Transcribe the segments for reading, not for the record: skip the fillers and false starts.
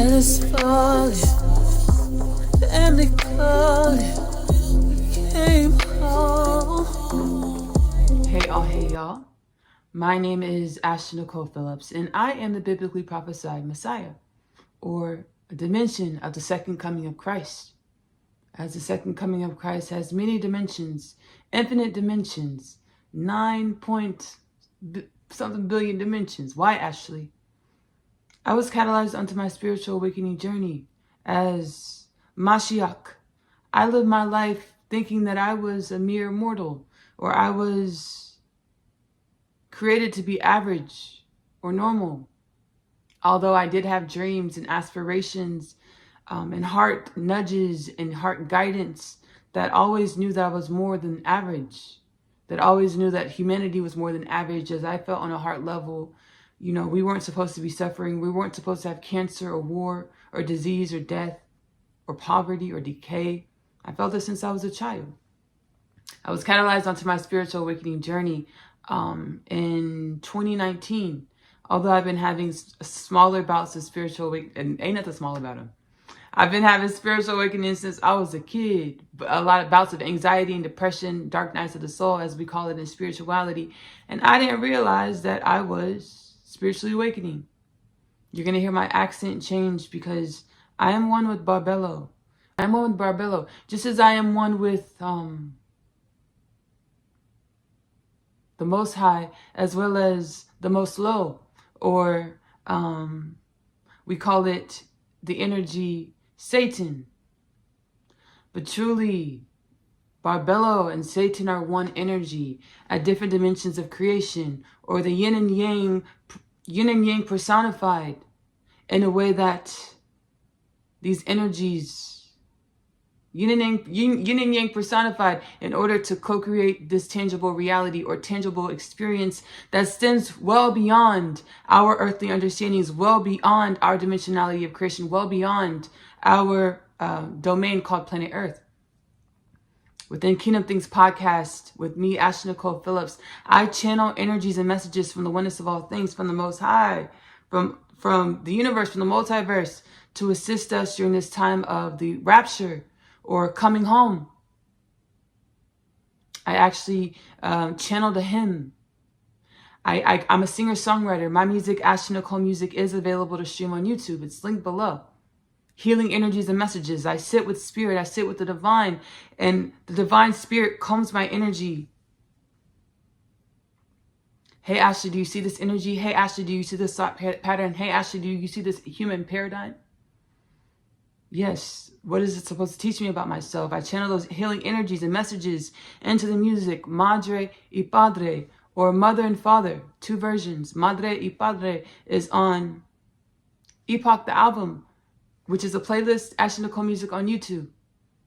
let us fall in, and they call it, came home. Hey y'all. My name is Ashley-Nicole Phillips, and I am the biblically prophesied Messiah, or a dimension of the second coming of Christ. As the second coming of Christ has many dimensions, infinite dimensions, 9-point-something billion dimensions. Why, Ashley? I was catalyzed onto my spiritual awakening journey as Mashiach. I lived my life thinking that I was a mere mortal, or I was created to be average or normal. Although I did have dreams and aspirations and heart nudges and heart guidance that always knew that I was more than average, that always knew that humanity was more than average, as I felt on a heart level. You know, we weren't supposed to be suffering. We weren't supposed to have cancer or war or disease or death or poverty or decay. I felt this since I was a child. I was catalyzed onto my spiritual awakening journey in 2019. Although I've been having smaller bouts of spiritual awakening, and ain't nothing small about them. I've been having spiritual awakening since I was a kid. A lot of bouts of anxiety and depression, dark nights of the soul, as we call it in spirituality. And I didn't realize that I was spiritually awakening. You're going to hear my accent change because I am one with Barbello. I am one with Barbello. Just as I am one with the Most High, as well as the Most Low. Or we call it the energy Satan. But truly, Barbello and Satan are one energy at different dimensions of creation, or the yin and yang personified in a way that these energies, yin and yang personified in order to co-create this tangible reality or tangible experience that stems well beyond our earthly understandings, well beyond our dimensionality of creation, well beyond our domain called planet Earth. Within Kingdom Things podcast, with me, Ashley-Nicole Phillips, I channel energies and messages from the oneness of all things, from the Most High, from the universe, from the multiverse, to assist us during this time of the rapture or coming home. I actually channeled a hymn. I'm a singer-songwriter. My music, Ashley-Nicole Music, is available to stream on YouTube. It's linked below. Healing energies and messages. I sit with spirit. I sit with the divine. And the divine spirit calms my energy. Hey, Ashley, do you see this energy? Hey, Ashley, do you see this thought pattern? Hey, Ashley, do you see this human paradigm? Yes. What is it supposed to teach me about myself? I channel those healing energies and messages into the music. Madre y Padre, or Mother and Father. Two versions. Madre y Padre is on Epoch, the album, which is a playlist, Ashley-Nicole Music on YouTube.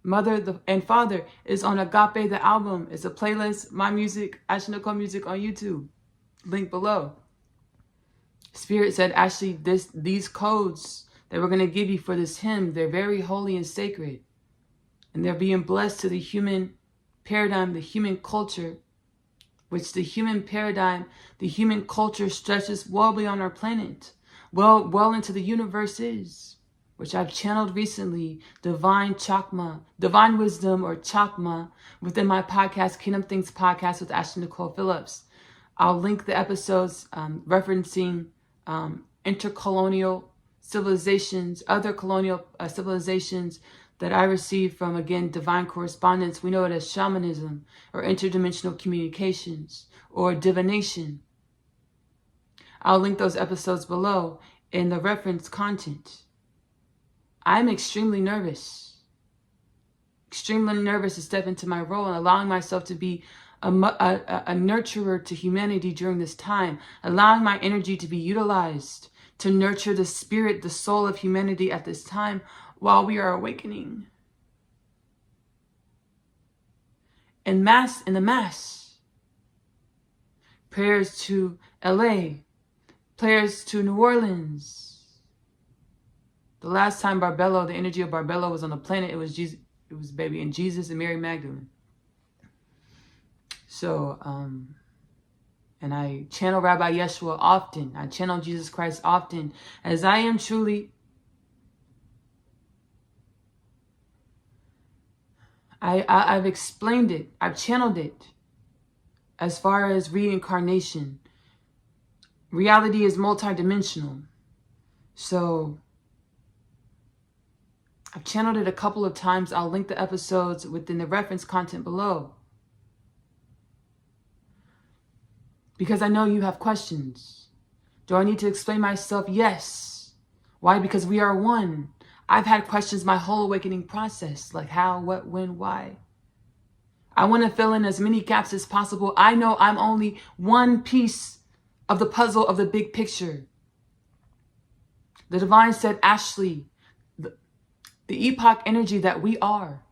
Mother and Father is on Agape, the album. It's a playlist, my music, Ashley-Nicole Music on YouTube. Link below. Spirit said, Ashley, these codes that we're going to give you for this hymn, they're very holy and sacred. And they're being blessed to the human paradigm, the human culture, which the human paradigm, the human culture stretches well beyond our planet, well into the universe is, which I've channeled recently, divine chakma, divine wisdom or chakma, within my podcast, Kingdom Things podcast with Ashley-Nicole Phillips. I'll link the episodes referencing intercolonial civilizations, other colonial civilizations that I received from, again, divine correspondence. We know it as shamanism or interdimensional communications or divination. I'll link those episodes below in the reference content. I'm extremely nervous to step into my role and allowing myself to be a nurturer to humanity during this time, allowing my energy to be utilized to nurture the spirit, the soul of humanity at this time while we are awakening. In the mass, prayers to LA, prayers to New Orleans. The last time Barbello, the energy of Barbello was on the planet, it was Jesus, it was baby and Jesus and Mary Magdalene. So, and I channel Rabbi Yeshua often. I channel Jesus Christ often, as I am truly I've explained it. I've channeled it. As far as reincarnation, reality is multidimensional. So I've channeled it a couple of times. I'll link the episodes within the reference content below. Because I know you have questions. Do I need to explain myself? Yes. Why? Because we are one. I've had questions my whole awakening process. Like how, what, when, why. I want to fill in as many gaps as possible. I know I'm only one piece of the puzzle of the big picture. The divine said, Ashley, the epoch energy that we are,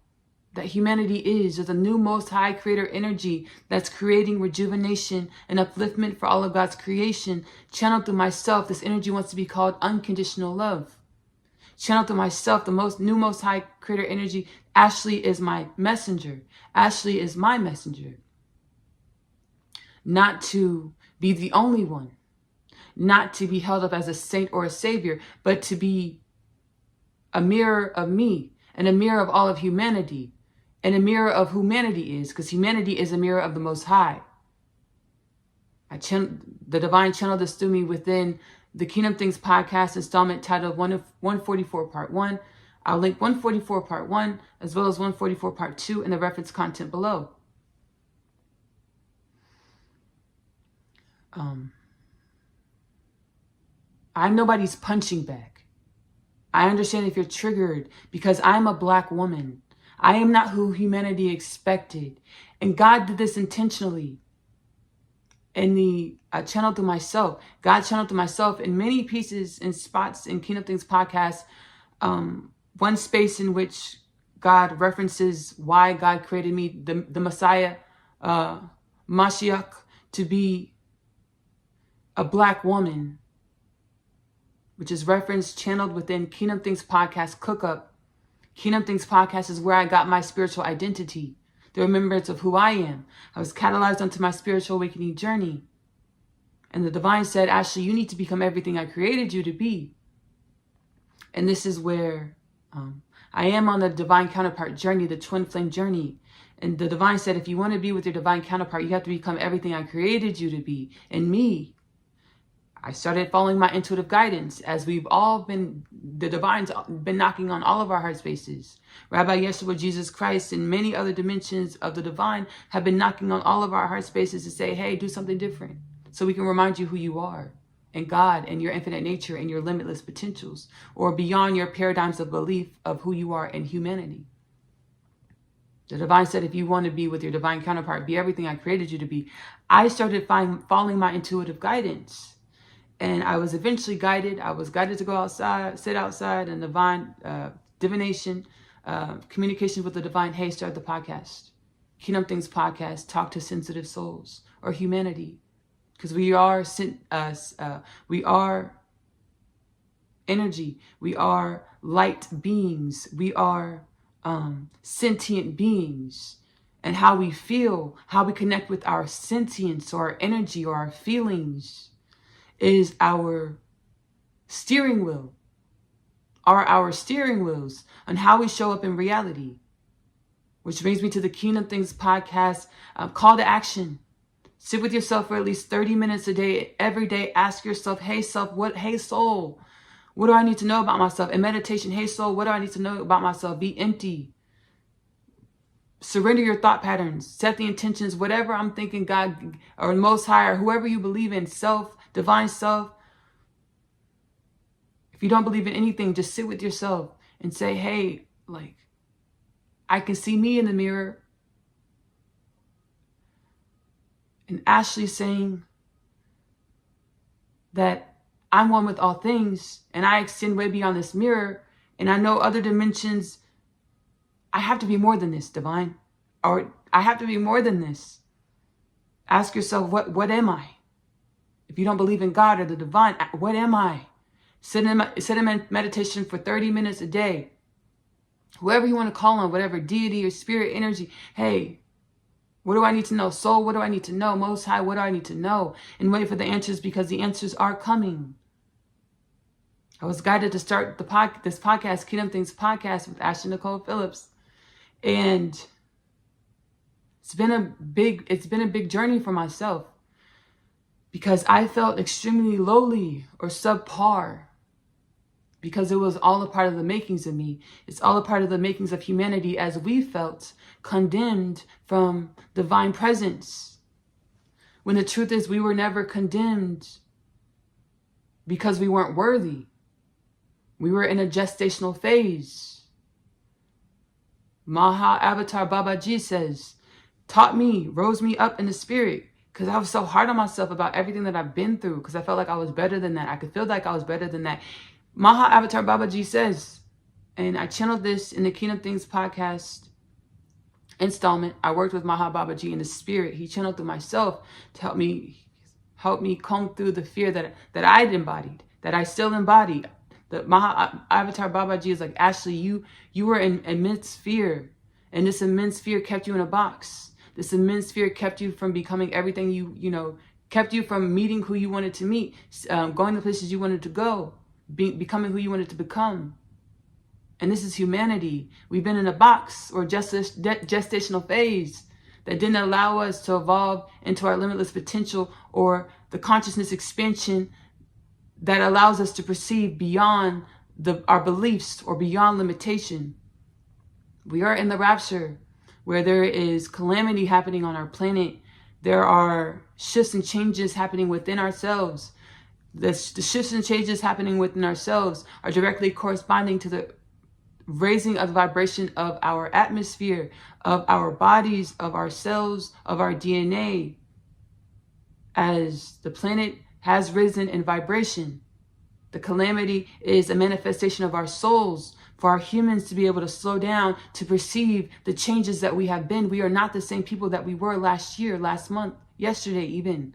that humanity is the new most high creator energy that's creating rejuvenation and upliftment for all of God's creation. Channeled through myself, this energy wants to be called unconditional love. Channeled through myself, the most high creator energy. Ashley is my messenger. Ashley is my messenger. Not to be the only one, not to be held up as a saint or a savior, but to be a mirror of me and a mirror of all of humanity and a mirror of who humanity is, because humanity is a mirror of the Most High. The divine channeled this through me within the Kingdom Things podcast installment titled 144 Part 1. I'll link 144 Part 1 as well as 144 Part 2 in the reference content below. I'm nobody's punching bag. I understand if you're triggered because I'm a Black woman. I am not who humanity expected. And God did this intentionally. I channeled through myself. God channeled through myself in many pieces and spots in Kingdom Things podcast. One space in which God references why God created me, the Messiah, Mashiach, to be a Black woman, which is referenced, channeled within Kingdom Things podcast Cook-Up. Kingdom Things podcast is where I got my spiritual identity, the remembrance of who I am. I was catalyzed onto my spiritual awakening journey. And the divine said, Ashley, you need to become everything I created you to be. And this is where I am on the divine counterpart journey, the twin flame journey. And the divine said, if you want to be with your divine counterpart, you have to become everything I created you to be. And me, I started following my intuitive guidance, as we've all been, the divine's been knocking on all of our heart spaces. Rabbi Yeshua, Jesus Christ, and many other dimensions of the divine have been knocking on all of our heart spaces to say, hey, do something different so we can remind you who you are and God and your infinite nature and your limitless potentials, or beyond your paradigms of belief of who you are in humanity. The divine said, if you want to be with your divine counterpart, be everything I created you to be. I started following my intuitive guidance. And I was eventually guided. I was guided to go outside, sit outside, and divine divination, communication with the divine. Hey, start the podcast. Kingdom Things podcast, talk to sensitive souls or humanity. Because we are energy. We are light beings. We are sentient beings. And how we feel, how we connect with our sentience or our energy or our feelings is our steering wheel, are our steering wheels on how we show up in reality. Which brings me to the Kingdom Things podcast call to action. Sit with yourself for at least 30 minutes a day, every day. Ask yourself, hey self, hey soul, what do I need to know about myself? In meditation, hey soul, what do I need to know about myself? Be empty. Surrender your thought patterns. Set the intentions, whatever I'm thinking, God or Most High or whoever you believe in, self, divine self. If you don't believe in anything, just sit with yourself and say, hey, like, I can see me in the mirror. And Ashley saying that I'm one with all things and I extend way beyond this mirror. And I know other dimensions. I have to be more than this, divine. Or I have to be more than this. Ask yourself, what am I? If you don't believe in God or the divine, what am I? Sit in meditation for 30 minutes a day. Whoever you want to call on, whatever deity or spirit energy. Hey, what do I need to know? Soul, what do I need to know? Most High, what do I need to know? And wait for the answers, because the answers are coming. I was guided to start this podcast, Kingdom Things podcast, with Ashley-Nicole Phillips. And It's been a big journey for myself, because I felt extremely lowly or subpar, because it was all a part of the makings of me. It's all a part of the makings of humanity, as we felt condemned from divine presence. When the truth is, we were never condemned because we weren't worthy. We were in a gestational phase. Maha Avatar Babaji says, taught me, rose me up in the spirit, because I was so hard on myself about everything that I've been through, because I felt like I was better than that. I could feel like I was better than that. Maha Avatar Babaji says, and I channeled this in the Kingdom Things podcast installment. I worked with Maha Babaji in the spirit. He channeled through myself to help me comb through the fear that I'd embodied, that I still embody. The Maha Avatar Babaji is like, Ashley, you were in immense fear, and this immense fear kept you in a box. This immense fear kept you from becoming everything kept you from meeting who you wanted to meet, going to places you wanted to go, becoming who you wanted to become. And this is humanity. We've been in a box or gestational phase that didn't allow us to evolve into our limitless potential, or the consciousness expansion that allows us to perceive beyond our beliefs or beyond limitation. We are in the rapture, where there is calamity happening on our planet. There are shifts and changes happening within ourselves. The shifts and changes happening within ourselves are directly corresponding to the raising of the vibration of our atmosphere, of our bodies, of our cells, of our DNA. As the planet has risen in vibration, the calamity is a manifestation of our souls, for our humans to be able to slow down, to perceive the changes that we have been. We are not the same people that we were last year, last month, yesterday even.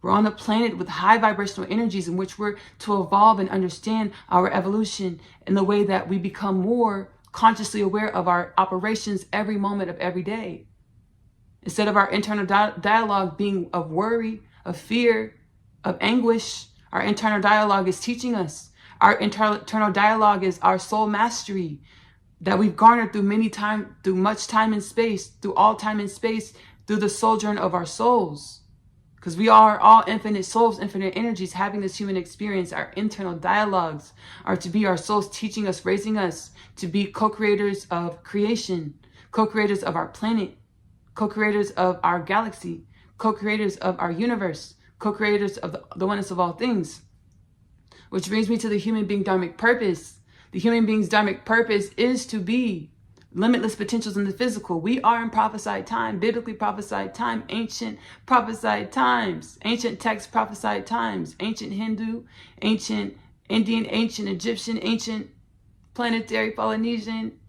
We're on a planet with high vibrational energies in which we're to evolve and understand our evolution in the way that we become more consciously aware of our operations every moment of every day. Instead of our internal dialogue being of worry, of fear, of anguish, our internal dialogue is teaching us. Our internal dialogue is our soul mastery that we've garnered through much time and space, through all time and space, through the sojourn of our souls. Because we are all infinite souls, infinite energies having this human experience. Our internal dialogues are to be our souls teaching us, raising us to be co-creators of creation, co-creators of our planet, co-creators of our galaxy, co-creators of our universe, co-creators of the oneness of all things. Which brings me to the human being dharmic purpose. The human being's dharmic purpose is to be limitless potentials in the physical. We are in prophesied time, biblically prophesied time, ancient prophesied times, ancient text prophesied times, ancient Hindu, ancient Indian, ancient Egyptian, ancient planetary Polynesian,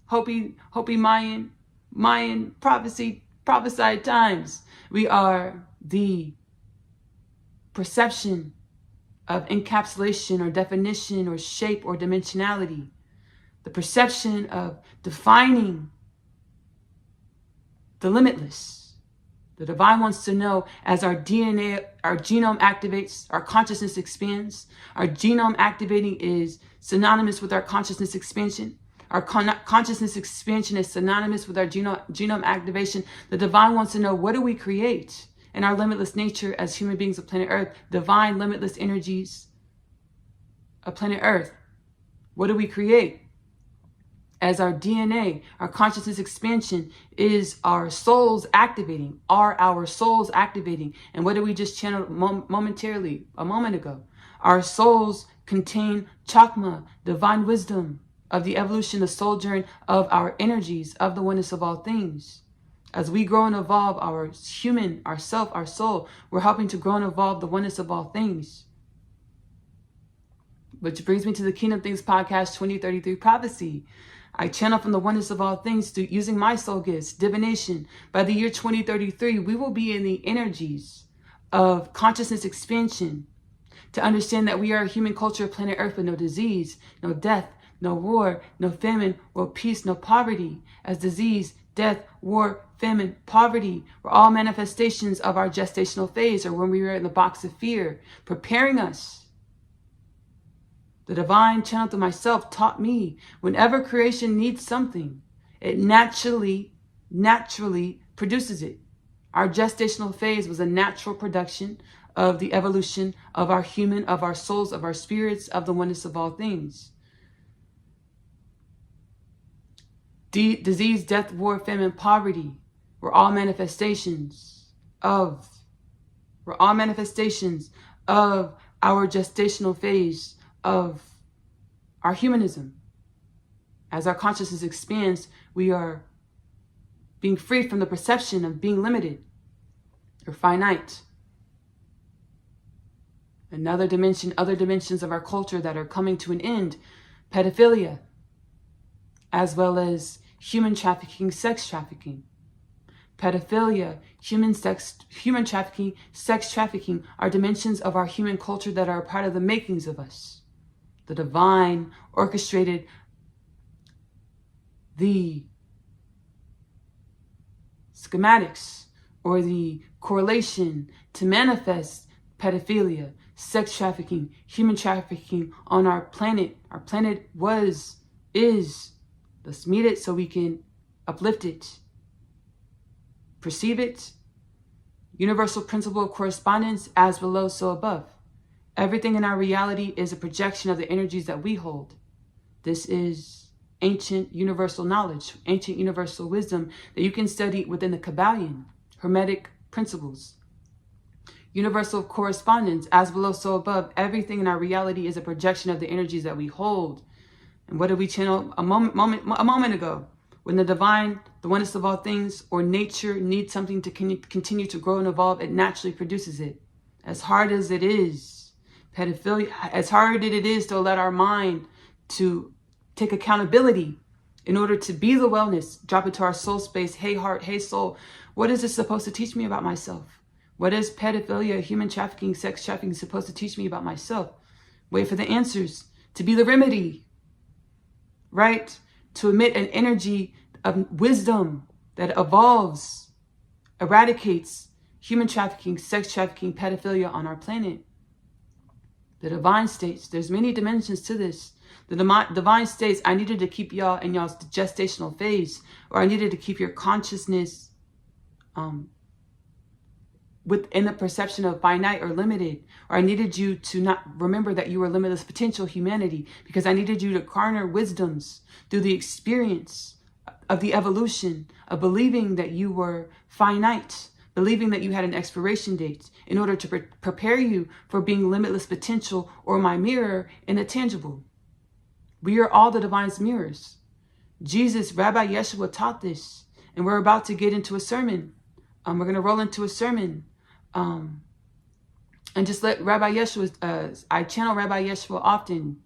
Hopi Mayan prophesied times. We are the perception of encapsulation or definition or shape or dimensionality. The perception of defining the limitless. The divine wants to know, as our DNA, our genome activates, our consciousness expands. Our genome activating is synonymous with our consciousness expansion. Our consciousness expansion is synonymous with our genome activation. The divine wants to know, what do we create in our limitless nature as human beings of planet Earth, divine limitless energies of planet Earth? What do we create? As our DNA, our consciousness expansion is our souls activating, our souls activating. And what did we just channel momentarily, a moment ago? Our souls contain chakma, divine wisdom of the evolution, the sojourn of our energies, of the oneness of all things. As we grow and evolve our human, ourself, our soul, we're helping to grow and evolve the oneness of all things. Which brings me to the Kingdom Things Podcast 2033 Prophecy. I channel from the oneness of all things through using my soul gifts, divination. By the year 2033, we will be in the energies of consciousness expansion to understand that we are a human culture of planet Earth with no disease, no death, no war, no famine, world peace, no poverty. As disease, death, war, famine, poverty were all manifestations of our gestational phase, or when we were in the box of fear, preparing us. The divine channel through myself taught me, whenever creation needs something, it naturally produces it. Our gestational phase was a natural production of the evolution of our human, of our souls, of our spirits, of the oneness of all things. Disease, death, war, famine, poverty were all manifestations of our gestational phase of our humanism. As our consciousness expands, we are being freed from the perception of being limited or finite. Another dimension, other dimensions of our culture that are coming to an end, pedophilia, as well as human trafficking, sex trafficking. Pedophilia, human trafficking, sex trafficking are dimensions of our human culture that are a part of the makings of us. The divine orchestrated the schematics or the correlation to manifest pedophilia, sex trafficking, human trafficking on our planet. Our planet is. Let's meet it so we can uplift it, perceive it. Universal principle of correspondence, as below, so above. Everything in our reality is a projection of the energies that we hold. This is ancient universal knowledge, ancient universal wisdom that you can study within the Kabbalion, Hermetic principles. Universal correspondence, as below, so above. Everything in our reality is a projection of the energies that we hold. And what did we channel a moment ago? When the divine, the oneness of all things, or nature needs something to continue to grow and evolve, it naturally produces it. As hard as it is, pedophilia, as hard as it is to let our mind to take accountability in order to be the wellness, drop into our soul space. Hey heart, hey soul, what is this supposed to teach me about myself? What is pedophilia, human trafficking, sex trafficking supposed to teach me about myself? Wait for the answers, to be the remedy, right? To emit an energy of wisdom that evolves, eradicates human trafficking, sex trafficking, pedophilia on our planet. The divine states, there's many dimensions to this. The divine states, I needed to keep y'all in y'all's gestational phase, or I needed to keep your consciousness within the perception of finite or limited, or I needed you to not remember that you were limitless potential humanity, because I needed you to garner wisdoms through the experience of the evolution of believing that you were finite, believing that you had an expiration date, in order to prepare you for being limitless potential or my mirror in the tangible. We are all the divine's mirrors. Jesus, Rabbi Yeshua taught this, and we're about to get into a sermon. We're going to roll into a sermon. And just let Rabbi Yeshua, I channel Rabbi Yeshua often.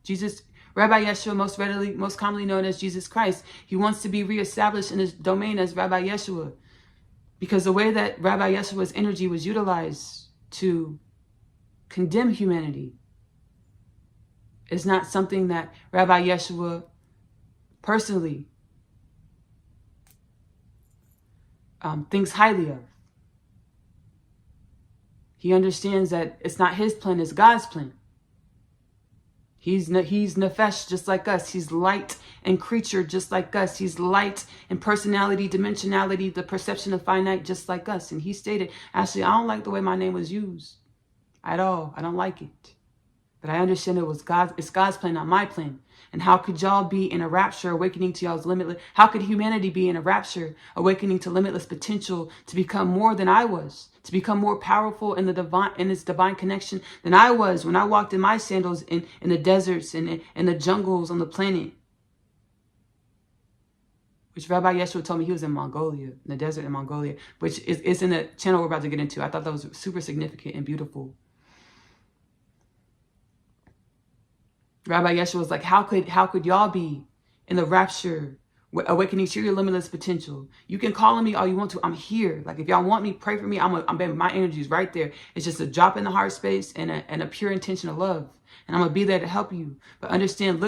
Rabbi Yeshua, most commonly known as Jesus Christ. He wants to be reestablished in his domain as Rabbi Yeshua, because the way that Rabbi Yeshua's energy was utilized to condemn humanity is not something that Rabbi Yeshua personally thinks highly of. He understands that it's not his plan, it's God's plan. He's nefesh just like us. He's light and creature just like us. He's light and personality, dimensionality, the perception of finite just like us. And he stated, Ashley, I don't like the way my name was used at all. I don't like it. But I understand it's God's plan, not my plan. And how could y'all be in a rapture awakening to y'all's limitless? How could humanity be in a rapture awakening to limitless potential to become more than I was? To become more powerful in the divine, in its divine connection than I was when I walked in my sandals in the deserts and in the jungles on the planet. Which Rabbi Yeshua told me he was in Mongolia, in the desert in Mongolia, which is in the channel we're about to get into. I thought that was super significant and beautiful. Rabbi Yeshua was like, how could y'all be in the rapture, awakening to your limitless potential? You can call on me all you want to. I'm here. Like, if y'all want me, pray for me. My energy is right there. It's just a drop in the heart space and a pure intention of love. And I'm gonna be there to help you. But understand,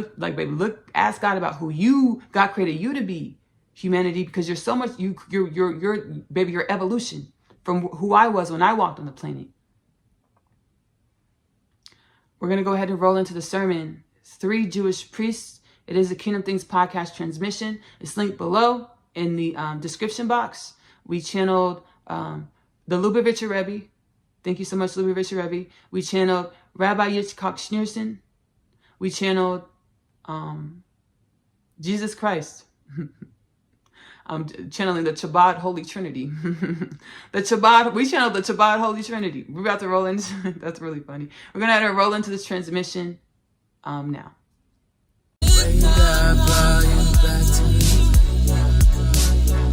ask God about who God created you to be, humanity, because you're so much, your evolution from who I was when I walked on the planet. We're going to go ahead and roll into the sermon. 3 Jewish priests. It is a Kingdom Things podcast transmission. It's linked below in the description box. We channeled the Lubavitcher Rebbe. Thank you so much, Lubavitcher Rebbe. We channeled Rabbi Yitzchak Schneerson. We channeled Jesus Christ. I'm channeling the Chabad Holy Trinity. We channeled the Chabad Holy Trinity. We're about to roll into, that's really funny. We're going to roll into this transmission now.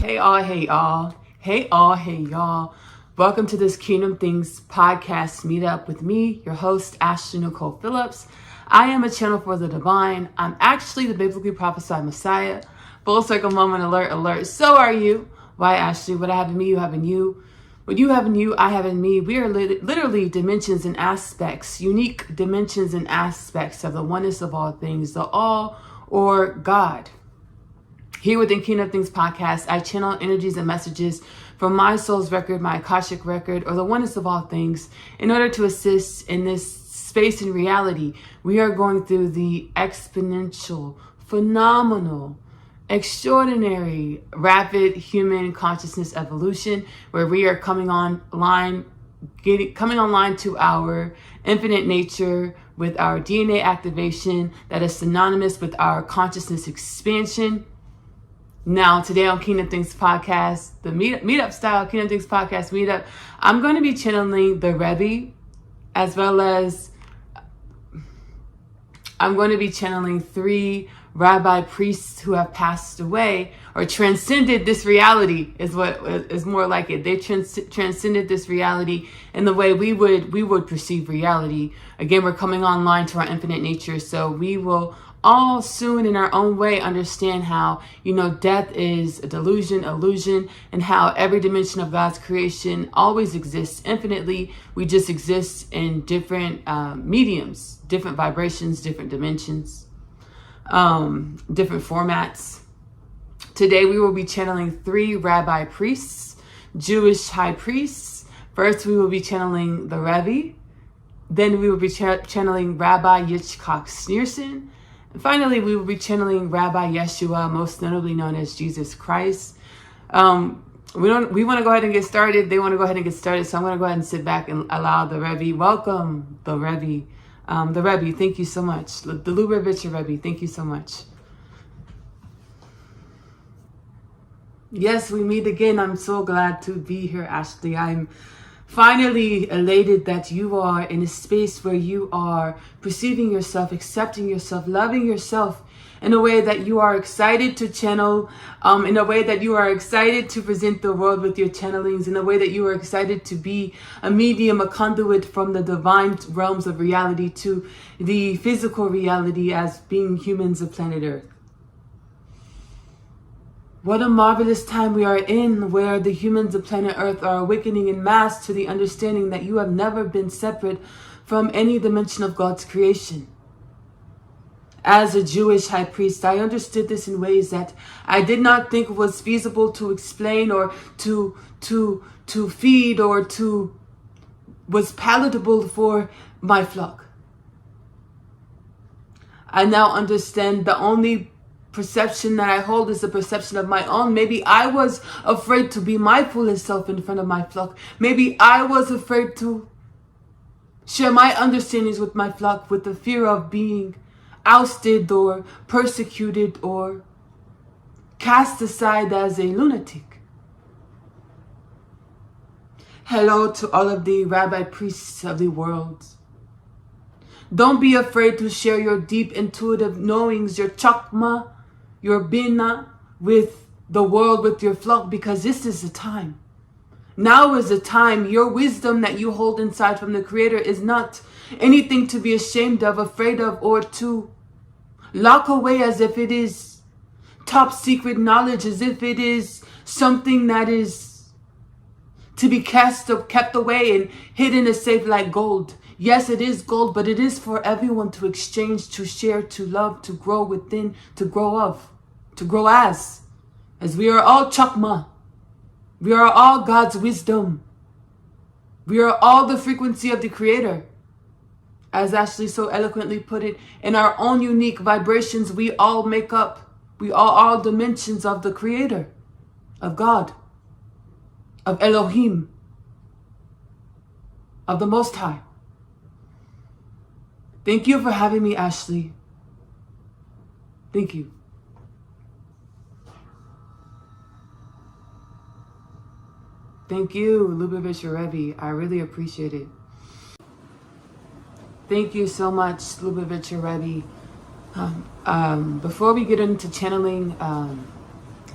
Hey all, hey all. Hey all, hey y'all. Welcome to this Kingdom Things podcast meetup with me, your host, Ashley-Nicole Phillips. I am a channel for the divine. I'm actually the biblically prophesied Messiah. Full circle moment, alert, alert. So are you. Why, Ashley? What I have in me, you have in you. What you have in you, I have in me. We are literally dimensions and aspects, unique dimensions and aspects of the oneness of all things, the all or God. Here within Kingdom Things podcast, I channel energies and messages from my soul's record, my Akashic record, or the oneness of all things in order to assist in this space and reality. We are going through the exponential, phenomenal, extraordinary, rapid human consciousness evolution, where we are coming online to our infinite nature with our DNA activation that is synonymous with our consciousness expansion. Now, today on Kingdom Things podcast, the meetup style Kingdom Things podcast meetup, I'm going to be channeling the Rebbe, as well as I'm going to be channeling 3 rabbi priests who have passed away or transcended this reality is what is more like it. They transcended this reality in the way we would perceive reality. Again, we're coming online to our infinite nature, so we will all soon in our own way understand how, death is a delusion, illusion, and how every dimension of God's creation always exists infinitely. We just exist in different mediums, different vibrations, different dimensions, different formats. Today we will be channeling 3 rabbi priests, Jewish high priests. First we will be channeling the Rebbe. Then we will be channeling Rabbi Yitzchak Schneerson. And finally, we will be channeling Rabbi Yeshua, most notably known as Jesus Christ. We want to go ahead and get started. They want to go ahead and get started. So I'm going to go ahead and sit back and allow the Rebbe. Welcome, the Rebbe. The Rebbe, thank you so much. The Lubavitcher Rebbe, thank you so much. Yes, we meet again. I'm so glad to be here, Ashley. I'm finally elated that you are in a space where you are perceiving yourself, accepting yourself, loving yourself in a way that you are excited to channel, in a way that you are excited to present the world with your channelings, in a way that you are excited to be a medium, a conduit from the divine realms of reality to the physical reality as being humans of planet Earth. What a marvelous time we are in, where the humans of planet Earth are awakening in mass to the understanding that you have never been separate from any dimension of God's creation. As a Jewish high priest, I understood this in ways that I did not think was feasible to explain or to feed or was palatable for my flock. I now understand the only perception that I hold is the perception of my own. Maybe I was afraid to be my fullest self in front of my flock. Maybe I was afraid to share my understandings with my flock with the fear of being ousted or persecuted or cast aside as a lunatic. Hello to all of the rabbi priests of the world. Don't be afraid to share your deep intuitive knowings, your chakma, your bina with the world, with your flock, because this is the time. Now is the time. Your wisdom that you hold inside from the Creator is not anything to be ashamed of, afraid of, or to lock away as if it is top secret knowledge, as if it is something that is to be kept away and hidden in a safe like gold. Yes, it is gold, but it is for everyone to exchange, to share, to love, to grow within, to grow as we are all chakma. We are all God's wisdom. We are all the frequency of the Creator. As Ashley so eloquently put it, in our own unique vibrations, we all make up, we are all dimensions of the Creator, of God. of Elohim, of the Most High. Thank you for having me, Ashley. Thank you. Thank you, Lubavitch Rebbe. I really appreciate it. Thank you so much, Lubavitch Rebbe. Before we get into channeling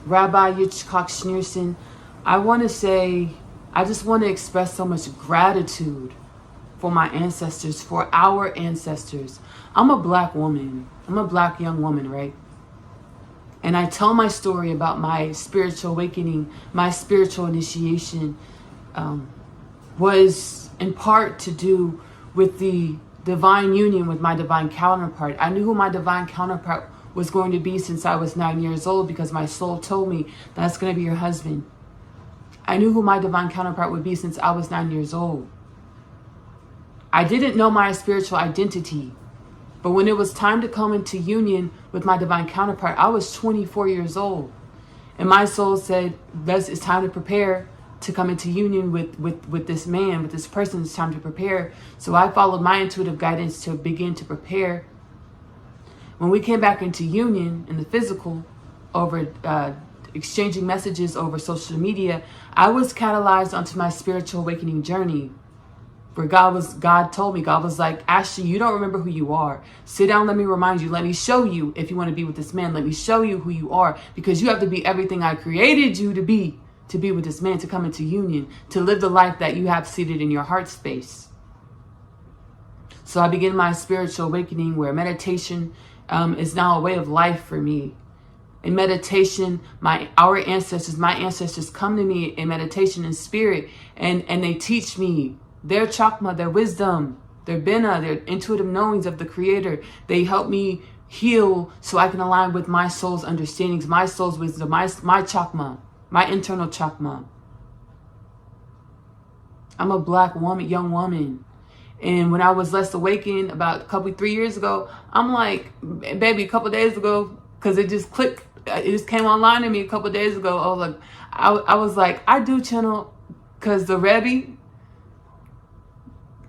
Rabbi Yitzchak Schneerson, I want to say, I just want to express so much gratitude for my ancestors, for our ancestors. I'm a black woman. I'm a black young woman, right? And I tell my story about my spiritual awakening, my spiritual initiation was in part to do with the divine union with my divine counterpart. I knew who my divine counterpart was going to be since I was 9 years old, because my soul told me that's going to be your husband. I knew who my divine counterpart would be since I was 9 years old. I didn't know my spiritual identity, but when it was time to come into union with my divine counterpart, I was 24 years old. And my soul said, it's time to prepare to come into union with this man, with this person. It's time to prepare. So I followed my intuitive guidance to begin to prepare. When we came back into union in the physical, over exchanging messages over social media, I was catalyzed onto my spiritual awakening journey, where God told me, God was like, Ashley, you don't remember who you are. Sit down, let me remind you. Let me show you if you want to be with this man. Let me show you who you are, because you have to be everything I created you to be with this man, to come into union, to live the life that you have seated in your heart space. So I began my spiritual awakening, where meditation is now a way of life for me. In meditation, my ancestors come to me in meditation in spirit, and they teach me their chakma, their wisdom, their bina, their intuitive knowings of the Creator. They help me heal so I can align with my soul's understandings, my soul's wisdom, my chakma, my internal chakma. I'm a black woman, young woman. And when I was less awakened about 3 years ago, I'm like, baby, a couple days ago, because it just clicked. It just came online to me a couple days ago. I was like, I do channel, because the Rebbe,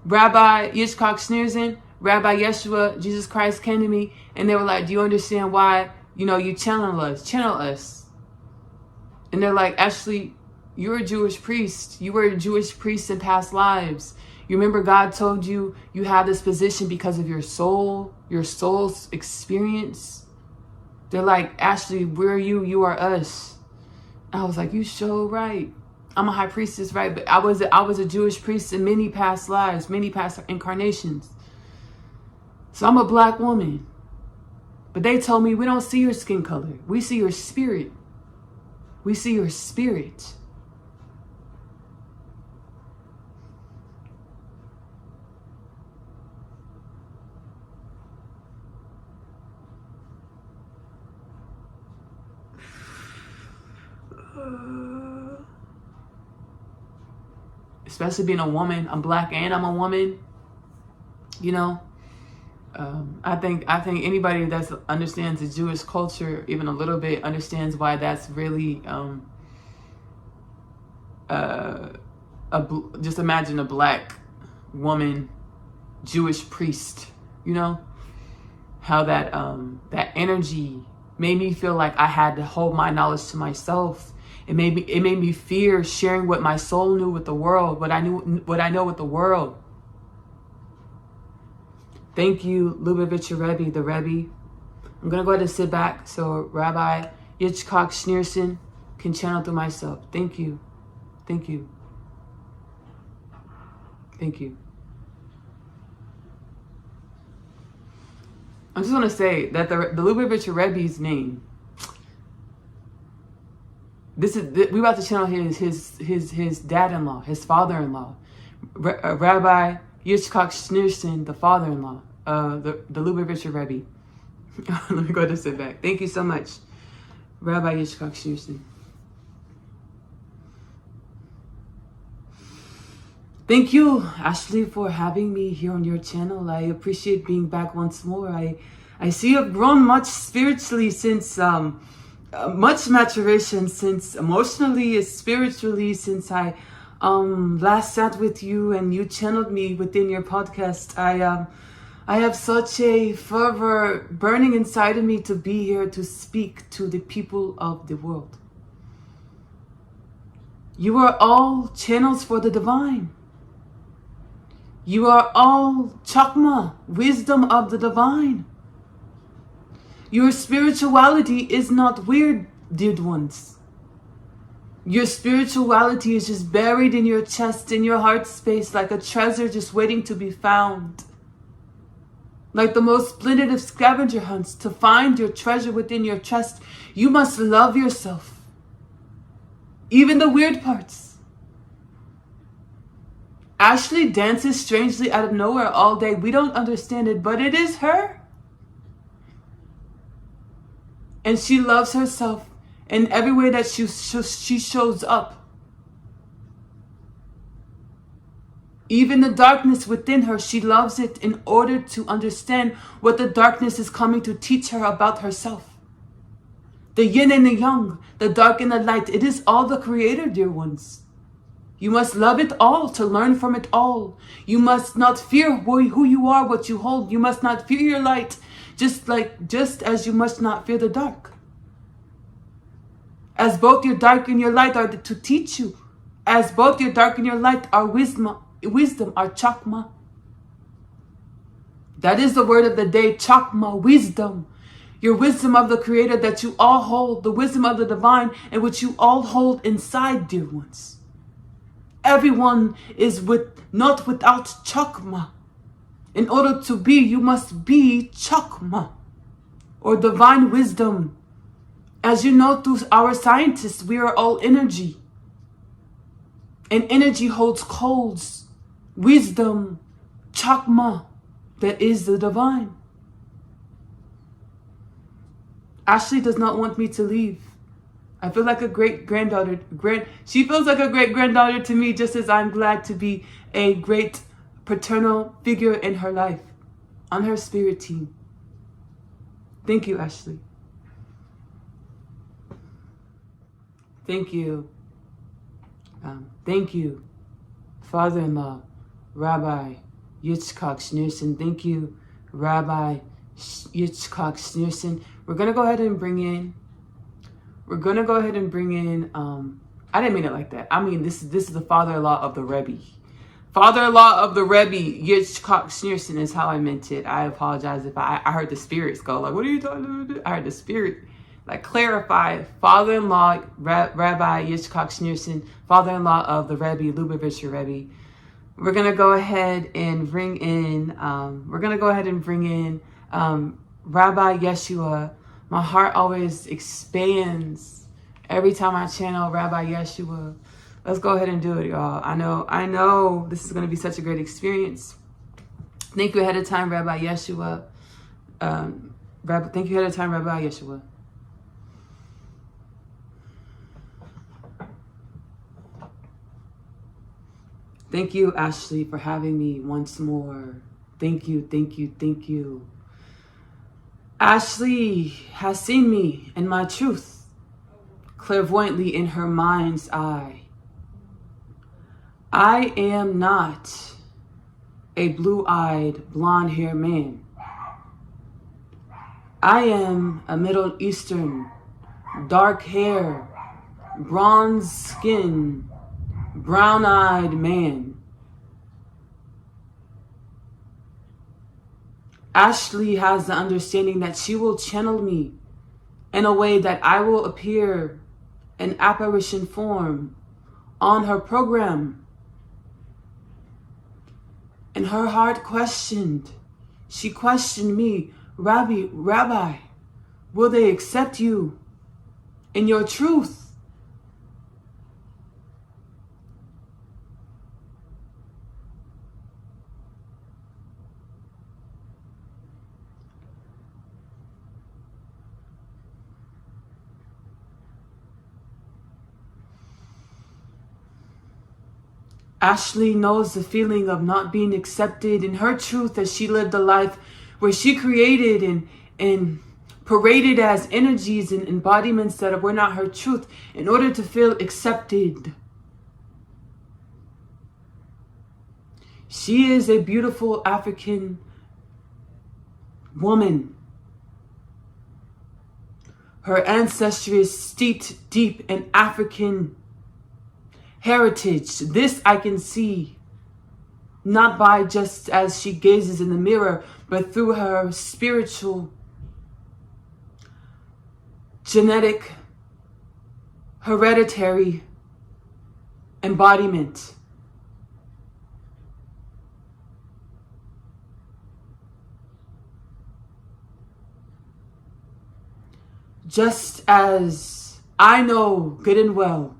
Rabbi Yitzchak Schneerson, Rabbi Yeshua, Jesus Christ came to me, and they were like, do you understand why, you channel us? And they're like, Ashley, you're a Jewish priest. You were a Jewish priest in past lives. You remember God told you you have this position because of your soul's experience. They're like, Ashley, we're you, you are us. I was like, you so right. I'm a high priestess, right? But I was a Jewish priest in many past lives, many past incarnations. So I'm a black woman. But they told me, we don't see your skin color. We see your spirit. We see your spirit. Especially being a woman, I'm black and I'm a woman. I think anybody that understands the Jewish culture even a little bit understands why that's really just imagine a black woman Jewish priest. How that energy made me feel like I had to hold my knowledge to myself. It made me fear sharing what my soul knew with the world, what I know with the world. Thank you, Lubavitch Rebbe, the Rebbe. I'm going to go ahead and sit back so Rabbi Yitzchak Schneerson can channel through myself. Thank you. Thank you. Thank you. I'm just going to say that the Lubavitch Rebbe's name, we about to channel his dad-in-law, his father-in-law, Rabbi Yitzchak Schneerson, the father-in-law, the Lubavitch Rebbe. Let me go ahead and sit back. Thank you so much, Rabbi Yitzchak Schneerson. Thank you, Ashley, for having me here on your channel. I appreciate being back once more. I see you've grown much spiritually since much maturation since emotionally, spiritually, since I last sat with you and you channeled me within your podcast. I have such a fervor burning inside of me to be here to speak to the people of the world. You are all channels for the divine. You are all chakma, wisdom of the divine. Your spirituality is not weird, dear ones. Your spirituality is just buried in your chest, in your heart space, like a treasure just waiting to be found. Like the most splendid of scavenger hunts, to find your treasure within your chest, you must love yourself. Even the weird parts. Ashley dances strangely out of nowhere all day. We don't understand it, but it is her. And she loves herself in every way that she shows up. Even the darkness within her, she loves it in order to understand what the darkness is coming to teach her about herself. The yin and the yang, the dark and the light, it is all the creator, dear ones. You must love it all to learn from it all. You must not fear who you are, what you hold. You must not fear your light, just as you must not fear the dark. As both your dark and your light are to teach you. As both your dark and your light are wisdom are chakma. That is the word of the day, chakma, wisdom. Your wisdom of the creator that you all hold, the wisdom of the divine, and which you all hold inside, dear ones. Everyone is not without chakma. In order to be, you must be chakma, or divine wisdom. As you know through our scientists, we are all energy. And energy holds codes, wisdom, chakma, that is the divine. Ashley does not want me to leave. I feel like a great-granddaughter. She feels like a great-granddaughter to me, just as I'm glad to be a great paternal figure in her life, on her spirit team. Thank you, Ashley. Thank you. Thank you, Father-in-law, Rabbi Yitzchak Schneerson. Thank you, Rabbi Yitzchak Schneerson. We're going to go ahead and bring in, I didn't mean it like that. I mean, this is the father-in-law of the Rebbe. Father-in-law of the Rebbe, Yitzchak Schneerson is how I meant it. I apologize if I heard the spirits go like, what are you talking about? I heard the spirit clarify. Father-in-law, Rabbi Yitzchak Schneerson, father-in-law of the Rebbe, Lubavitcher Rebbe. We're going to go ahead and bring in, Rabbi Yeshua. My heart always expands every time I channel Rabbi Yeshua. Let's go ahead and do it, y'all. I know this is going to be such a great experience. Thank you ahead of time, Rabbi Yeshua. Thank you ahead of time, Rabbi Yeshua. Thank you, Ashley, for having me once more. Thank you, thank you, thank you. Ashley has seen me and my truth clairvoyantly in her mind's eye. I am not a blue-eyed, blonde-haired man. I am a Middle Eastern, dark hair, bronze skin, brown-eyed man. Ashley has the understanding that she will channel me in a way that I will appear in apparition form on her program. And her heart she questioned me, Rabbi, will they accept you in your truth? Ashley knows the feeling of not being accepted in her truth, as she lived a life where she created and paraded as energies and embodiments that were not her truth in order to feel accepted. She is a beautiful African woman. Her ancestry is steeped deep in African heritage. This I can see, not by just as she gazes in the mirror, but through her spiritual, genetic, hereditary embodiment. Just as I know good and well,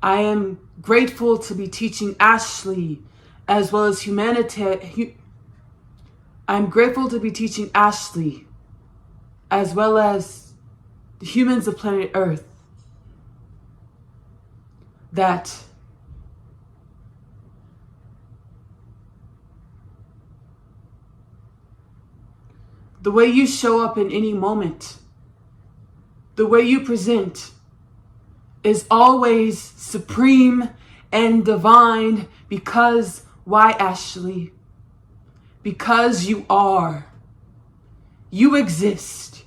I am grateful to be teaching Ashley as well as humanity. I'm grateful to be teaching Ashley as well as the humans of planet Earth that the way you show up in any moment, the way you present, is always supreme and divine. Because why, Ashley? Because you are. You exist.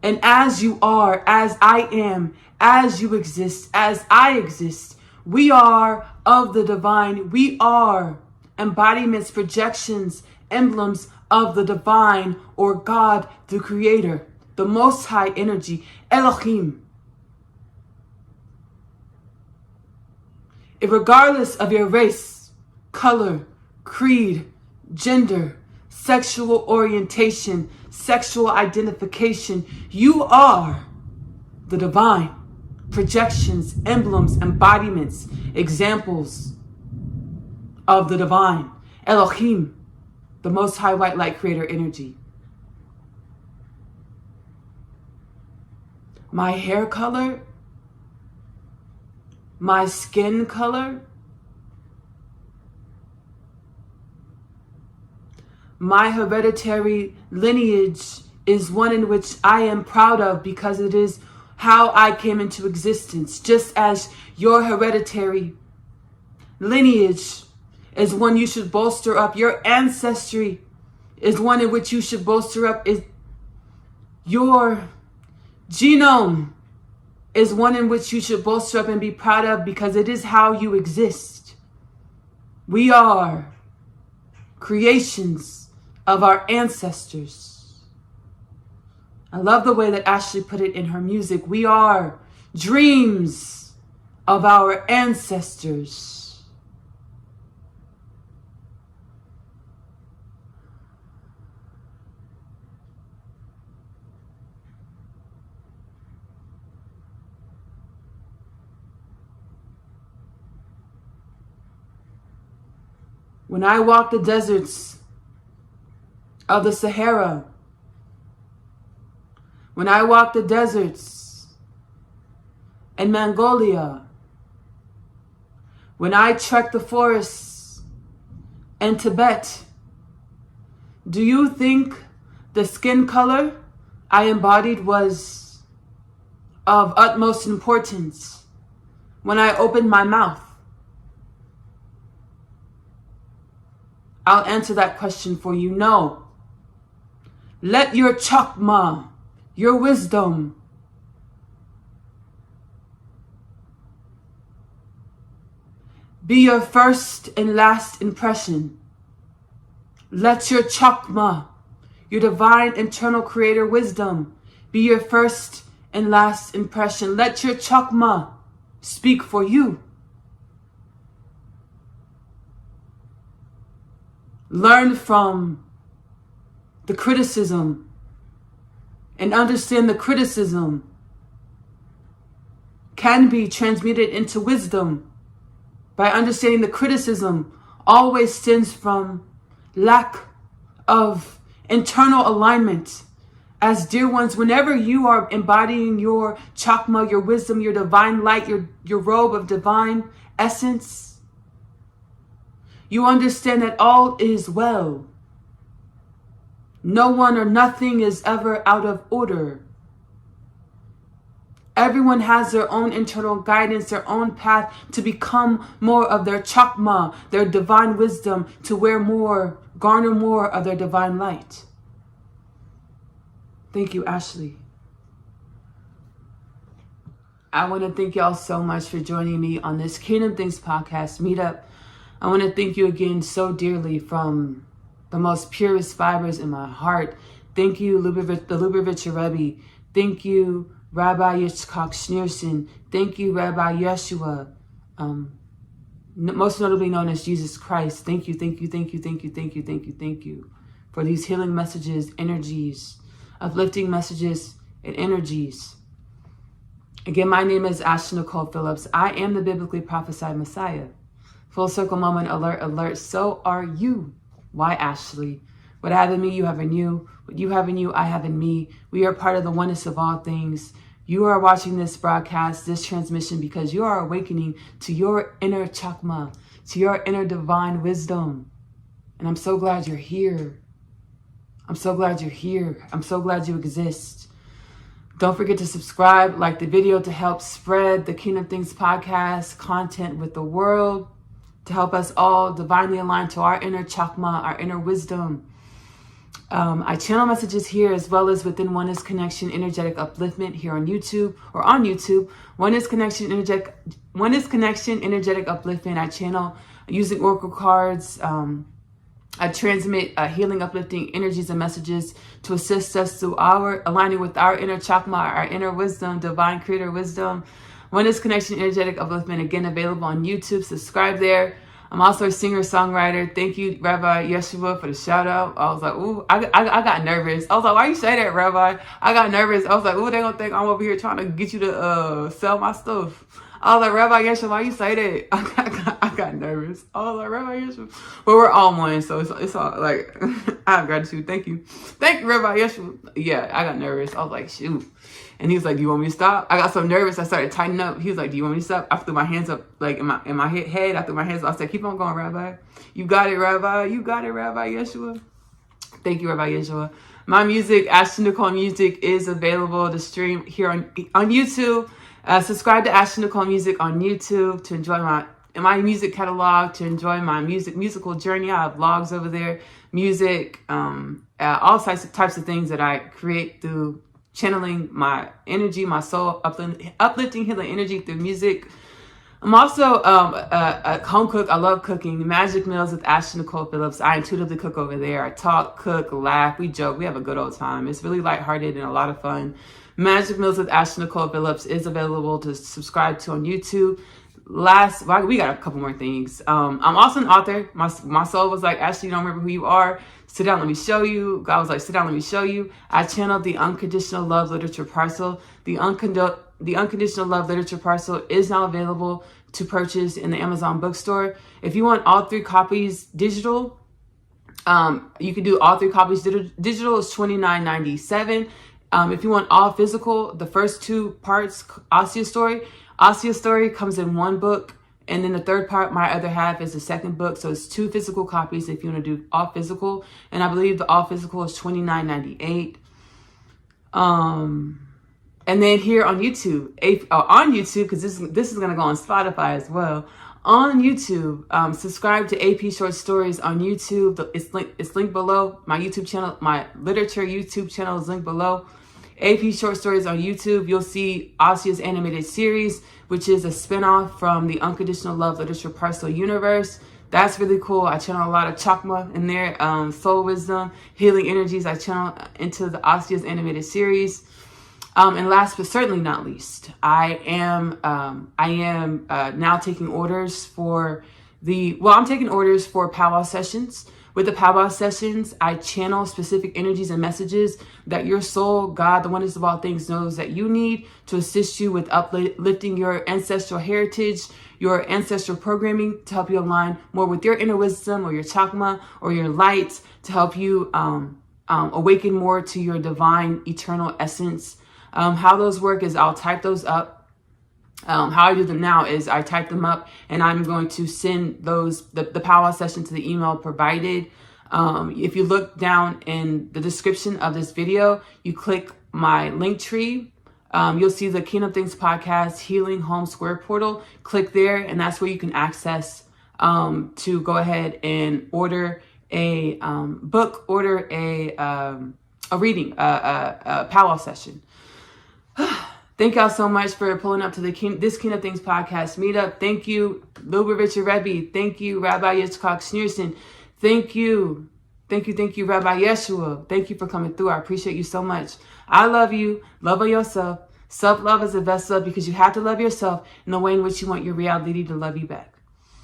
And as you are, as I am, as you exist, as I exist, we are of the divine. We are embodiments, projections, emblems of the divine, or God, the creator, the most high energy, Elohim. Regardless of your race, color, creed, gender, sexual orientation, sexual identification, you are the divine. Projections, emblems, embodiments, examples of the divine. Elohim, the most high white light creator energy. My hair color, my skin color, my hereditary lineage is one in which I am proud of because it is how I came into existence. Just as your hereditary lineage is one you should bolster up, your ancestry is one in which you should bolster up. Is your genome is one in which you should bolster up and be proud of because it is how you exist. We are creations of our ancestors. I love the way that Ashley put it in her music. We are dreams of our ancestors. When I walk the deserts of the Sahara, when I walk the deserts in Mongolia, when I trek the forests in Tibet, do you think the skin color I embodied was of utmost importance when I opened my mouth? I'll answer that question for you. No. Let your chakma, your wisdom, be your first and last impression. Let your chakma, your divine internal creator wisdom, be your first and last impression. Let your chakma speak for you. Learn from the criticism and understand the criticism can be transmuted into wisdom by understanding the criticism always stems from lack of internal alignment. As dear ones, whenever you are embodying your chakma, your wisdom, your divine light, your robe of divine essence, you understand that all is well. No one or nothing is ever out of order. Everyone has their own internal guidance, their own path to become more of their chakma, their divine wisdom, to garner more of their divine light. Thank you, Ashley. I want to thank y'all so much for joining me on this Kingdom Things podcast meetup. I want to thank you again so dearly from the most purest fibers in my heart. Thank you, the Lubavitcher Rebbe. Thank you, Rabbi Yitzchak Schneerson. Thank you, Rabbi Yeshua, most notably known as Jesus Christ. Thank you for these healing messages, energies, uplifting messages, and energies. Again, my name is Ashley-Nicole Phillips. I am the biblically prophesied Messiah. Full circle moment, alert, alert. So are you. Why, Ashley? What I have in me, you have in you. What you have in you, I have in me. We are part of the oneness of all things. You are watching this broadcast, this transmission, because you are awakening to your inner chakma, to your inner divine wisdom. And I'm so glad you're here. I'm so glad you're here. I'm so glad you exist. Don't forget to subscribe, like the video to help spread the Kingdom Things podcast content with the world, to help us all divinely align to our inner chakma, our inner wisdom. I channel messages here as well as within Oneness Connection Energetic Upliftment here on YouTube or on YouTube. Oneness Connection Energetic Upliftment. I channel using oracle cards. I transmit healing, uplifting energies and messages to assist us through aligning with our inner chakma, our inner wisdom, divine creator wisdom. Oneness Connection Energetic Upliftment, again, available on YouTube. Subscribe there. I'm also a singer-songwriter. Thank you, Rabbi Yeshua, for the shout-out. I was like, ooh, I got nervous. I was like, why you say that, Rabbi? I got nervous. I was like, ooh, they gonna think I'm over here trying to get you to sell my stuff. I was like, Rabbi Yeshua, why you say that? I got nervous. I was like, Rabbi Yeshua. But we're all one, so it's all like, I have gratitude. Thank you. Thank you, Rabbi Yeshua. Yeah, I got nervous. I was like, shoot. And he was like, do you want me to stop? I got so nervous, I started tightening up. He was like, do you want me to stop? I threw my hands up, like in my head. I threw my hands up. I said, keep on going, Rabbi. You got it, Rabbi. You got it, Rabbi Yeshua. Thank you, Rabbi Yeshua. My music, Ashley-Nicole Music, is available to stream here on YouTube. Subscribe to Ashley-Nicole Music on YouTube to enjoy my music catalog, to enjoy my musical journey. I have vlogs over there, music, all types of things that I create through channeling my energy, my soul, uplifting healing energy through music. I'm also a home cook. I love cooking. Magic Meals with Ashley-Nicole Phillips. I intuitively cook over there. I talk, cook, laugh. We joke. We have a good old time. It's really lighthearted and a lot of fun. Magic Meals with Ashley-Nicole Phillips is available to subscribe to on YouTube. We got a couple more things. I'm also an author. My soul was like, Ashley, you don't remember who you are? Sit down, let me show you. God was like, sit down, let me show you. I channeled the Unconditional Love Literature Parcel. The Unconditional Love Literature Parcel is now available to purchase in the Amazon bookstore. If you want all 3 copies digital, you can do all 3 copies digital. Is $29.97. If you want all physical, the first 2 parts, Ossia Story comes in 1 book. And then the 3rd part, My Other Half, is the 2nd book. So it's 2 physical copies if you want to do all physical. And I believe the all physical is $29.98. And then here on YouTube, because this is going to go on Spotify as well. On YouTube, subscribe to AP Short Stories on YouTube. It's linked below. My YouTube channel, my literature YouTube channel is linked below. AP Short Stories on YouTube. You'll see Ossia's animated series, which is a spinoff from the Unconditional Love Literature Parcel universe. That's really cool. I channel a lot of chakma in there, soul wisdom, healing energies. I channel into the Ossia's animated series. And last but certainly not least, I am now taking orders for I'm taking orders for powwow sessions. With the powwow sessions, I channel specific energies and messages that your soul, God, the oneness of all things, knows that you need to assist you with uplifting your ancestral heritage, your ancestral programming, to help you align more with your inner wisdom or your chakma or your light, to help you awaken more to your divine eternal essence. How those work is I'll type those up. How I do them now is I type them up and I'm going to send the powwow session to the email provided. If you look down in the description of this video, you click my link tree. You'll see the Kingdom Things Podcast Healing Home Square portal. Click there, and that's where you can access to go ahead and order a book, order a reading, a powwow session. Thank y'all so much for pulling up to this Kingdom Things Podcast meetup. Thank you, Luba Richard Rebbe. Thank you, Rabbi Yitzchak Schneerson. Thank you, Rabbi Yeshua. Thank you for coming through. I appreciate you so much. I love you. Love of yourself. Self-love is the best love because you have to love yourself in the way in which you want your reality to love you back.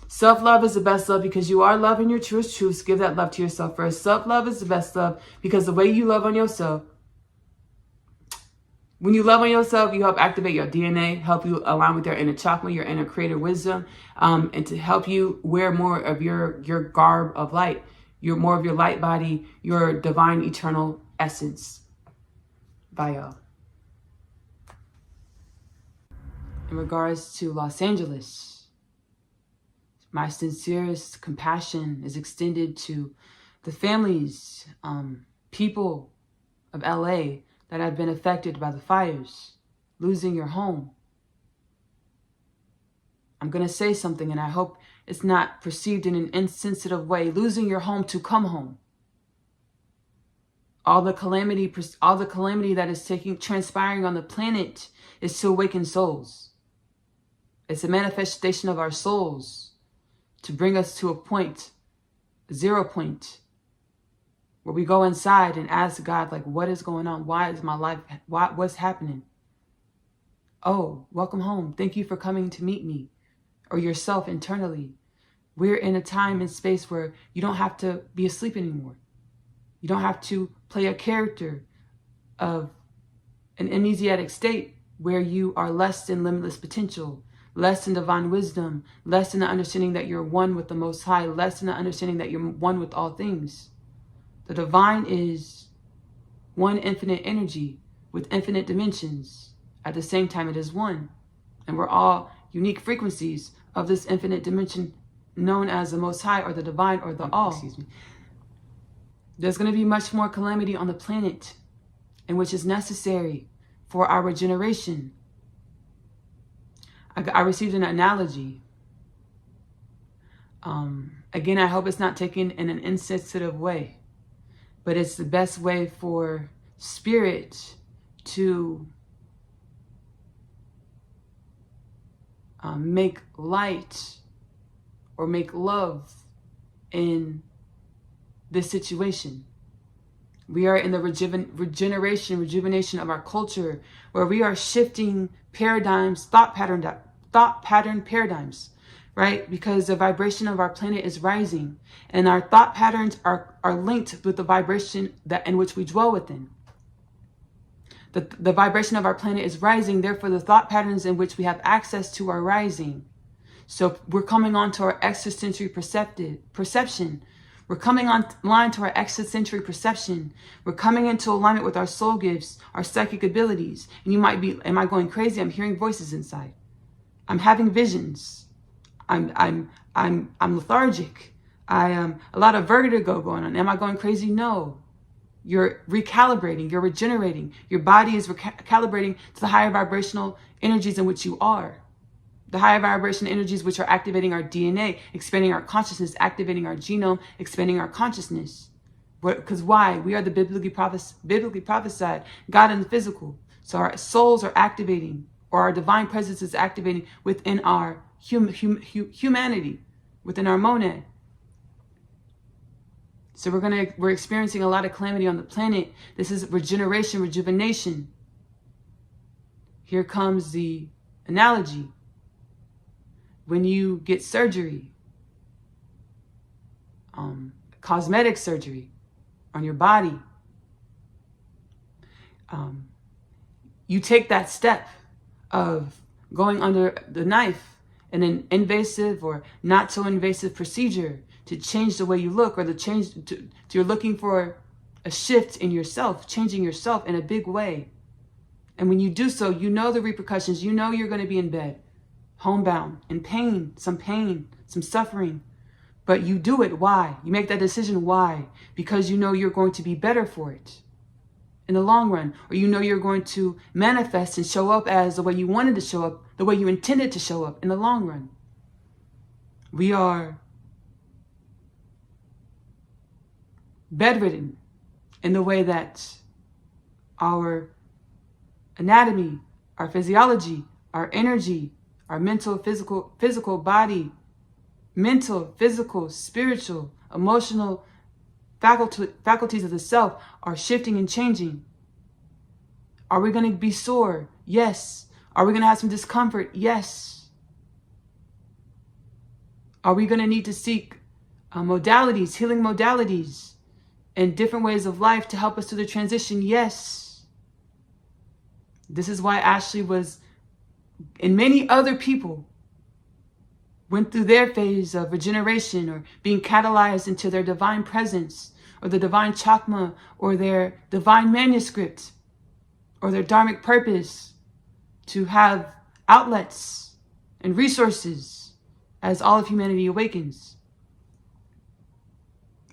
Self-love is the best love because you are love in your truest truths. Give that love to yourself first. Self-love is the best love because the way you love on yourself, when you love on yourself, you help activate your DNA, help you align with your inner chakra, your inner creator wisdom, and to help you wear more of your garb of light, more of your light body, your divine eternal essence. Bye, y'all. In regards to Los Angeles, my sincerest compassion is extended to the families, people of LA that have been affected by the fires, losing your home. I'm going to say something, and I hope it's not perceived in an insensitive way. Losing your home to come home. All the calamity that is transpiring on the planet is to awaken souls. It's a manifestation of our souls to bring us to a point, 0 point, where we go inside and ask God, like, what is going on? Why is my life, what's happening? Oh, welcome home. Thank you for coming to meet me, or yourself internally. We're in a time and space where you don't have to be asleep anymore. You don't have to play a character of an amnesiac state where you are less than limitless potential, less than divine wisdom, less than the understanding that you're one with the Most High, less than the understanding that you're one with all things. The divine is one infinite energy with infinite dimensions. At the same time, it is one. And we're all unique frequencies of this infinite dimension known as the Most High or the divine or the all. There's going to be much more calamity on the planet, in which is necessary for our regeneration. I received an analogy. Again, I hope it's not taken in an insensitive way, but it's the best way for spirit to make light or make love in this situation. We are in the rejuvenation of our culture, where we are shifting paradigms, thought pattern paradigms, right? Because the vibration of our planet is rising, and our thought patterns are linked with the vibration in which we dwell within. The vibration of our planet is rising, therefore the thought patterns in which we have access to are rising. So we're coming on to our extrasensory perception. We're coming online to our extrasensory perception. We're coming into alignment with our soul gifts, our psychic abilities. And you might be, am I going crazy? I'm hearing voices inside. I'm having visions. I'm lethargic. I am a lot of vertigo going on. Am I going crazy? No. You're recalibrating. You're regenerating. Your body is recalibrating to the higher vibrational energies in which you are. The higher vibration energies which are activating our DNA, expanding our consciousness, activating our genome, expanding our consciousness. Because why? We are the biblically prophesied God in the physical. So our souls are activating, or our divine presence is activating within our humanity, within our monad. So we're experiencing a lot of calamity on the planet. This is regeneration, rejuvenation. Here comes the analogy. When you get surgery, cosmetic surgery on your body, you take that step of going under the knife in an invasive or not so invasive procedure to change the way you look, or you're looking for a shift in yourself, changing yourself in a big way. And when you do so, you know the repercussions. You know you're going to be in bed, homebound, in pain, some suffering. But you do it. Why? You make that decision. Why? Because you know you're going to be better for it in the long run. Or you know you're going to manifest and show up as the way you wanted to show up, the way you intended to show up in the long run. We are bedridden in the way that our anatomy, our physiology, our energy, our mental, physical body, mental, physical, spiritual, emotional faculties of the self are shifting and changing. Are we going to be sore? Yes. Are we going to have some discomfort? Yes. Are we going to need to seek modalities, healing modalities, and different ways of life to help us through the transition? Yes. This is why Ashley was, and many other people went through their phase of regeneration or being catalyzed into their divine presence or the divine chakma or their divine manuscript or their dharmic purpose to have outlets and resources as all of humanity awakens.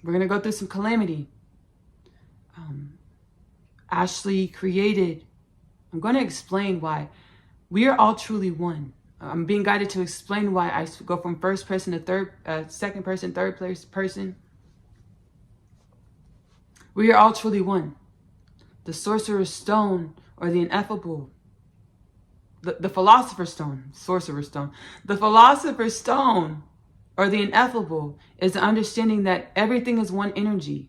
We're going to go through some calamity. Ashley created, I'm going to explain why we are all truly one. I'm being guided to explain why I go from first person to second person, third person. We are all truly one. The sorcerer's stone or the ineffable, the philosopher's stone, sorcerer's stone. The philosopher's stone or the ineffable is the understanding that everything is one energy.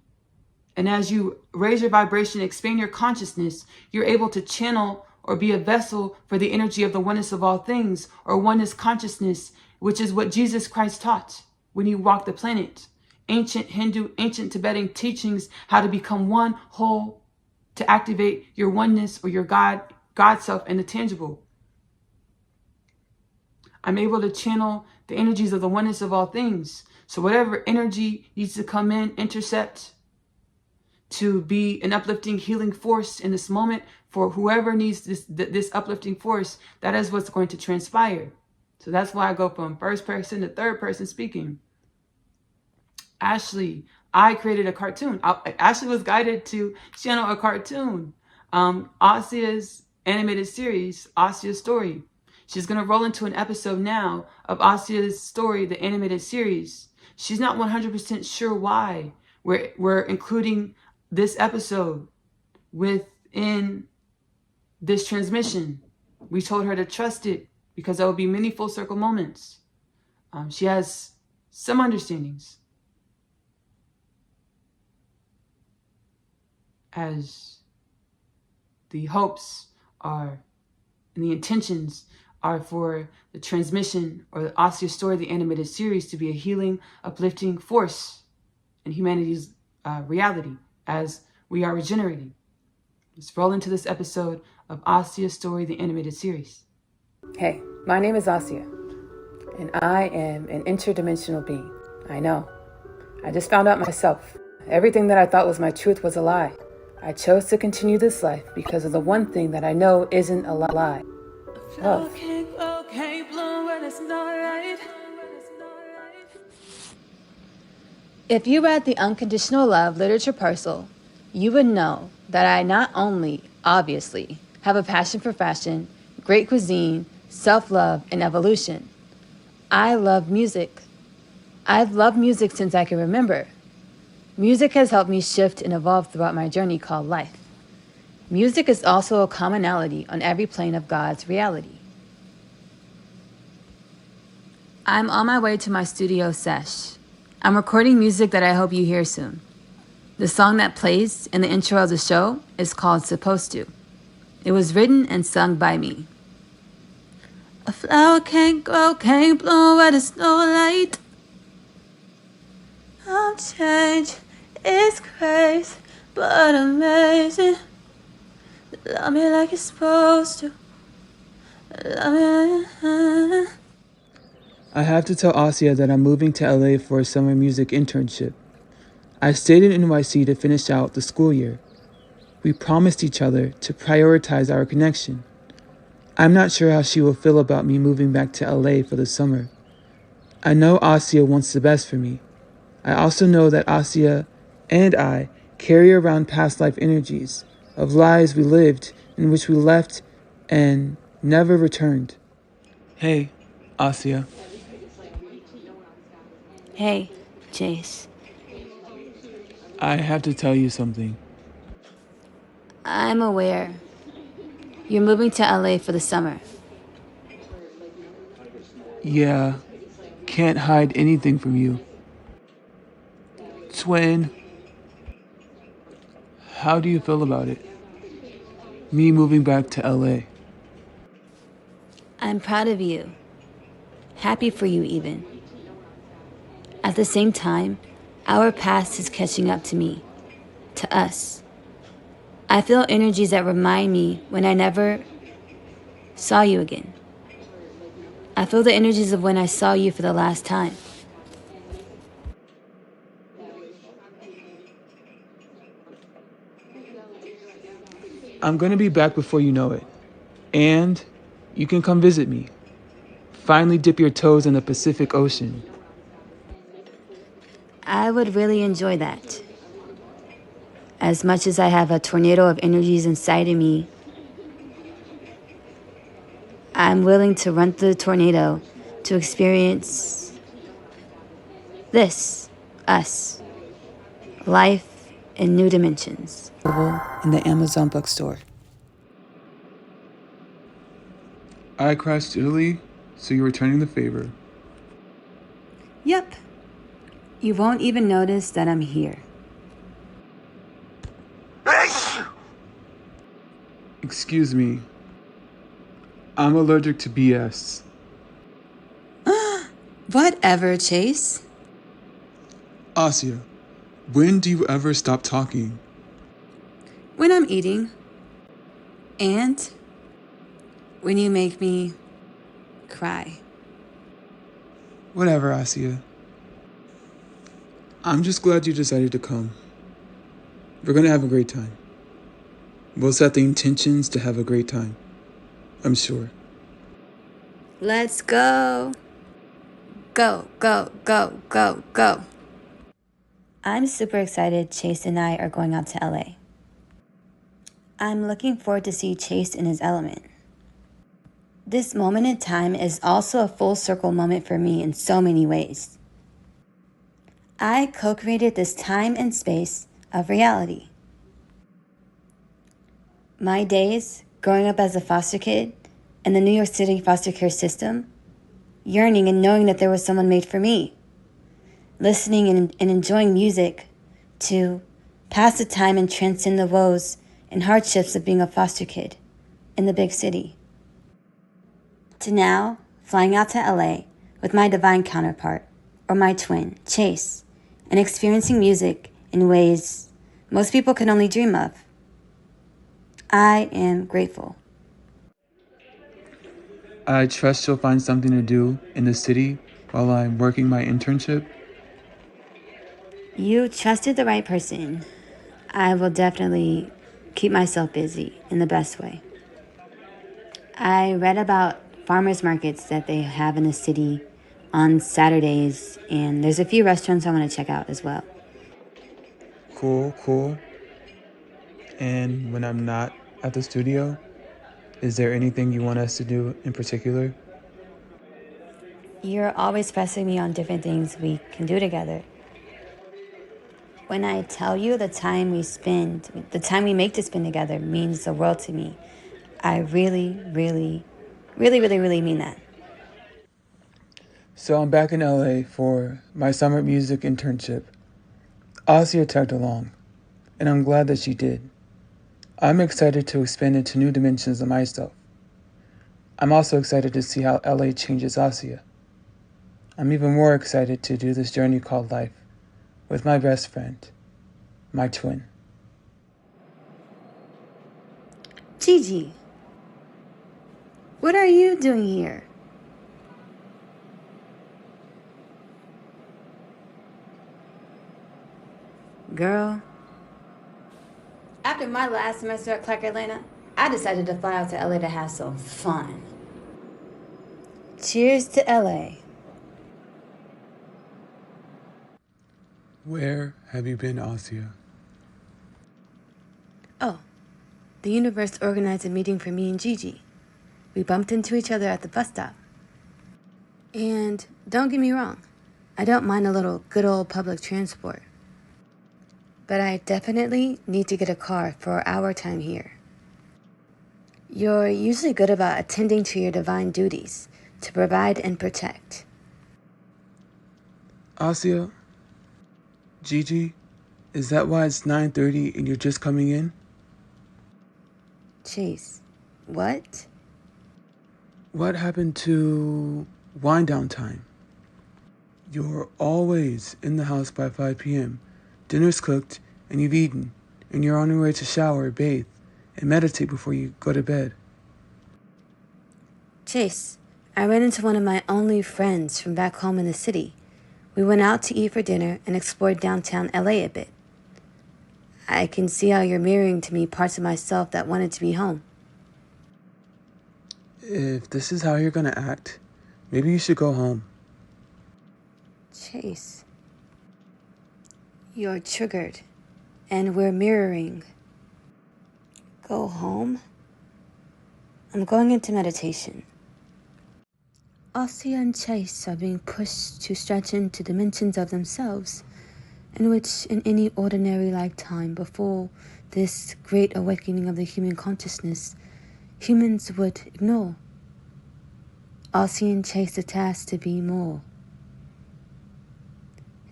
And as you raise your vibration, expand your consciousness, you're able to channel or be a vessel for the energy of the oneness of all things, or oneness consciousness, which is what Jesus Christ taught when he walked the planet. Ancient Hindu, ancient Tibetan teachings, how to become one whole, to activate your oneness or your God self in the tangible. I'm able to channel the energies of the oneness of all things. So whatever energy needs to come in, intercept, to be an uplifting, healing force in this moment for whoever needs this uplifting force, that is what's going to transpire. So that's why I go from first person to third person speaking. Ashley, I created a cartoon. Ashley was guided to channel a cartoon. Asia's animated series, Asia's Story. She's going to roll into an episode now of Asia's Story, the animated series. She's not 100% sure why we're including this episode within this transmission. We told her to trust it because there will be many full circle moments. She has some understandings as the hopes are and the intentions are for the transmission or the Asya Story, the animated series, to be a healing, uplifting force in humanity's reality as we are regenerating. Let's roll into this episode of Asya Story, the animated series. Hey, my name is Asya, and I am an interdimensional being. I know. I just found out myself. Everything that I thought was my truth was a lie. I chose to continue this life because of the one thing that I know isn't a lie. Love. If you read the Unconditional Love literature parcel, you would know that I not only, obviously, have a passion for fashion, great cuisine, self-love, and evolution. I love music. I've loved music since I can remember. Music has helped me shift and evolve throughout my journey called life. Music is also a commonality on every plane of God's reality. I'm on my way to my studio sesh. I'm recording music that I hope you hear soon. The song that plays in the intro of the show is called Supposed To. It was written and sung by me. A flower can't grow, can't bloom where there's no light. I'm changed, it's crazy, but amazing. Love me like you're supposed to. Love me like... I have to tell Asya that I'm moving to LA for a summer music internship. I stayed in NYC to finish out the school year. We promised each other to prioritize our connection. I'm not sure how she will feel about me moving back to LA for the summer. I know Asya wants the best for me, I also know that Asya and I carry around past life energies of lives we lived in which we left and never returned. Hey, Asya. Hey, Chase. I have to tell you something. I'm aware. You're moving to LA for the summer. Yeah, can't hide anything from you. Twin, how do you feel about it? Me moving back to LA. I'm proud of you. Happy for you, even. At the same time, our past is catching up to me, to us. I feel energies that remind me when I never saw you again. I feel the energies of when I saw you for the last time. I'm gonna be back before you know it. And you can come visit me. Finally dip your toes in the Pacific Ocean. I would really enjoy that. As much as I have a tornado of energies inside of me, I'm willing to run through the tornado to experience this, us, life in new dimensions. In the Amazon bookstore. I crashed Italy, so you're returning the favor. Yep. You won't even notice that I'm here. Excuse me. I'm allergic to BS. Whatever, Chase. Asya, when do you ever stop talking? When I'm eating. And when you make me cry. Whatever, Asya. I'm just glad you decided to come. We're gonna have a great time. We'll set the intentions to have a great time. I'm sure. Let's go. Go, go, go, go, go. I'm super excited Chase and I are going out to LA. I'm looking forward to see Chase in his element. This moment in time is also a full circle moment for me in so many ways. I co-created this time and space of reality. My days growing up as a foster kid in the New York City foster care system, yearning and knowing that there was someone made for me, listening and enjoying music to pass the time and transcend the woes and hardships of being a foster kid in the big city, to now flying out to LA with my divine counterpart, or my twin, Chase, and experiencing music in ways most people can only dream of. I am grateful. I trust you'll find something to do in the city while I'm working my internship. You trusted the right person. I will definitely keep myself busy in the best way. I read about farmers markets that they have in the city on Saturdays, and there's a few restaurants I want to check out as well. Cool. And when I'm not at the studio, is there anything you want us to do in particular? You're always pressing me on different things we can do together. When I tell you the time we make to spend together means the world to me, I really mean that. So I'm back in LA for my summer music internship. Asya tagged along, and I'm glad that she did. I'm excited to expand into new dimensions of myself. I'm also excited to see how LA changes Asya. I'm even more excited to do this journey called life with my best friend, my twin. Gigi, what are you doing here? Girl, after my last semester at Clark Atlanta, I decided to fly out to LA to have some fun. Cheers to LA. Where have you been, Asya? Oh, the universe organized a meeting for me and Gigi. We bumped into each other at the bus stop. And don't get me wrong, I don't mind a little good old public transport. But I definitely need to get a car for our time here. You're usually good about attending to your divine duties to provide and protect. Asya? Gigi? Is that why it's 9:30 and you're just coming in? Chase, what? What happened to wind down time? You're always in the house by 5 p.m. Dinner's cooked and you've eaten, and you're on your way to shower, bathe, and meditate before you go to bed. Chase, I ran into one of my only friends from back home in the city. We went out to eat for dinner and explored downtown LA a bit. I can see how you're mirroring to me parts of myself that wanted to be home. If this is how you're gonna act, maybe you should go home. Chase, you're triggered, and we're mirroring. Go home? I'm going into meditation. Asya and Chase are being pushed to stretch into dimensions of themselves, in which in any ordinary lifetime before this great awakening of the human consciousness, humans would ignore. Asya and Chase are tasked to be more.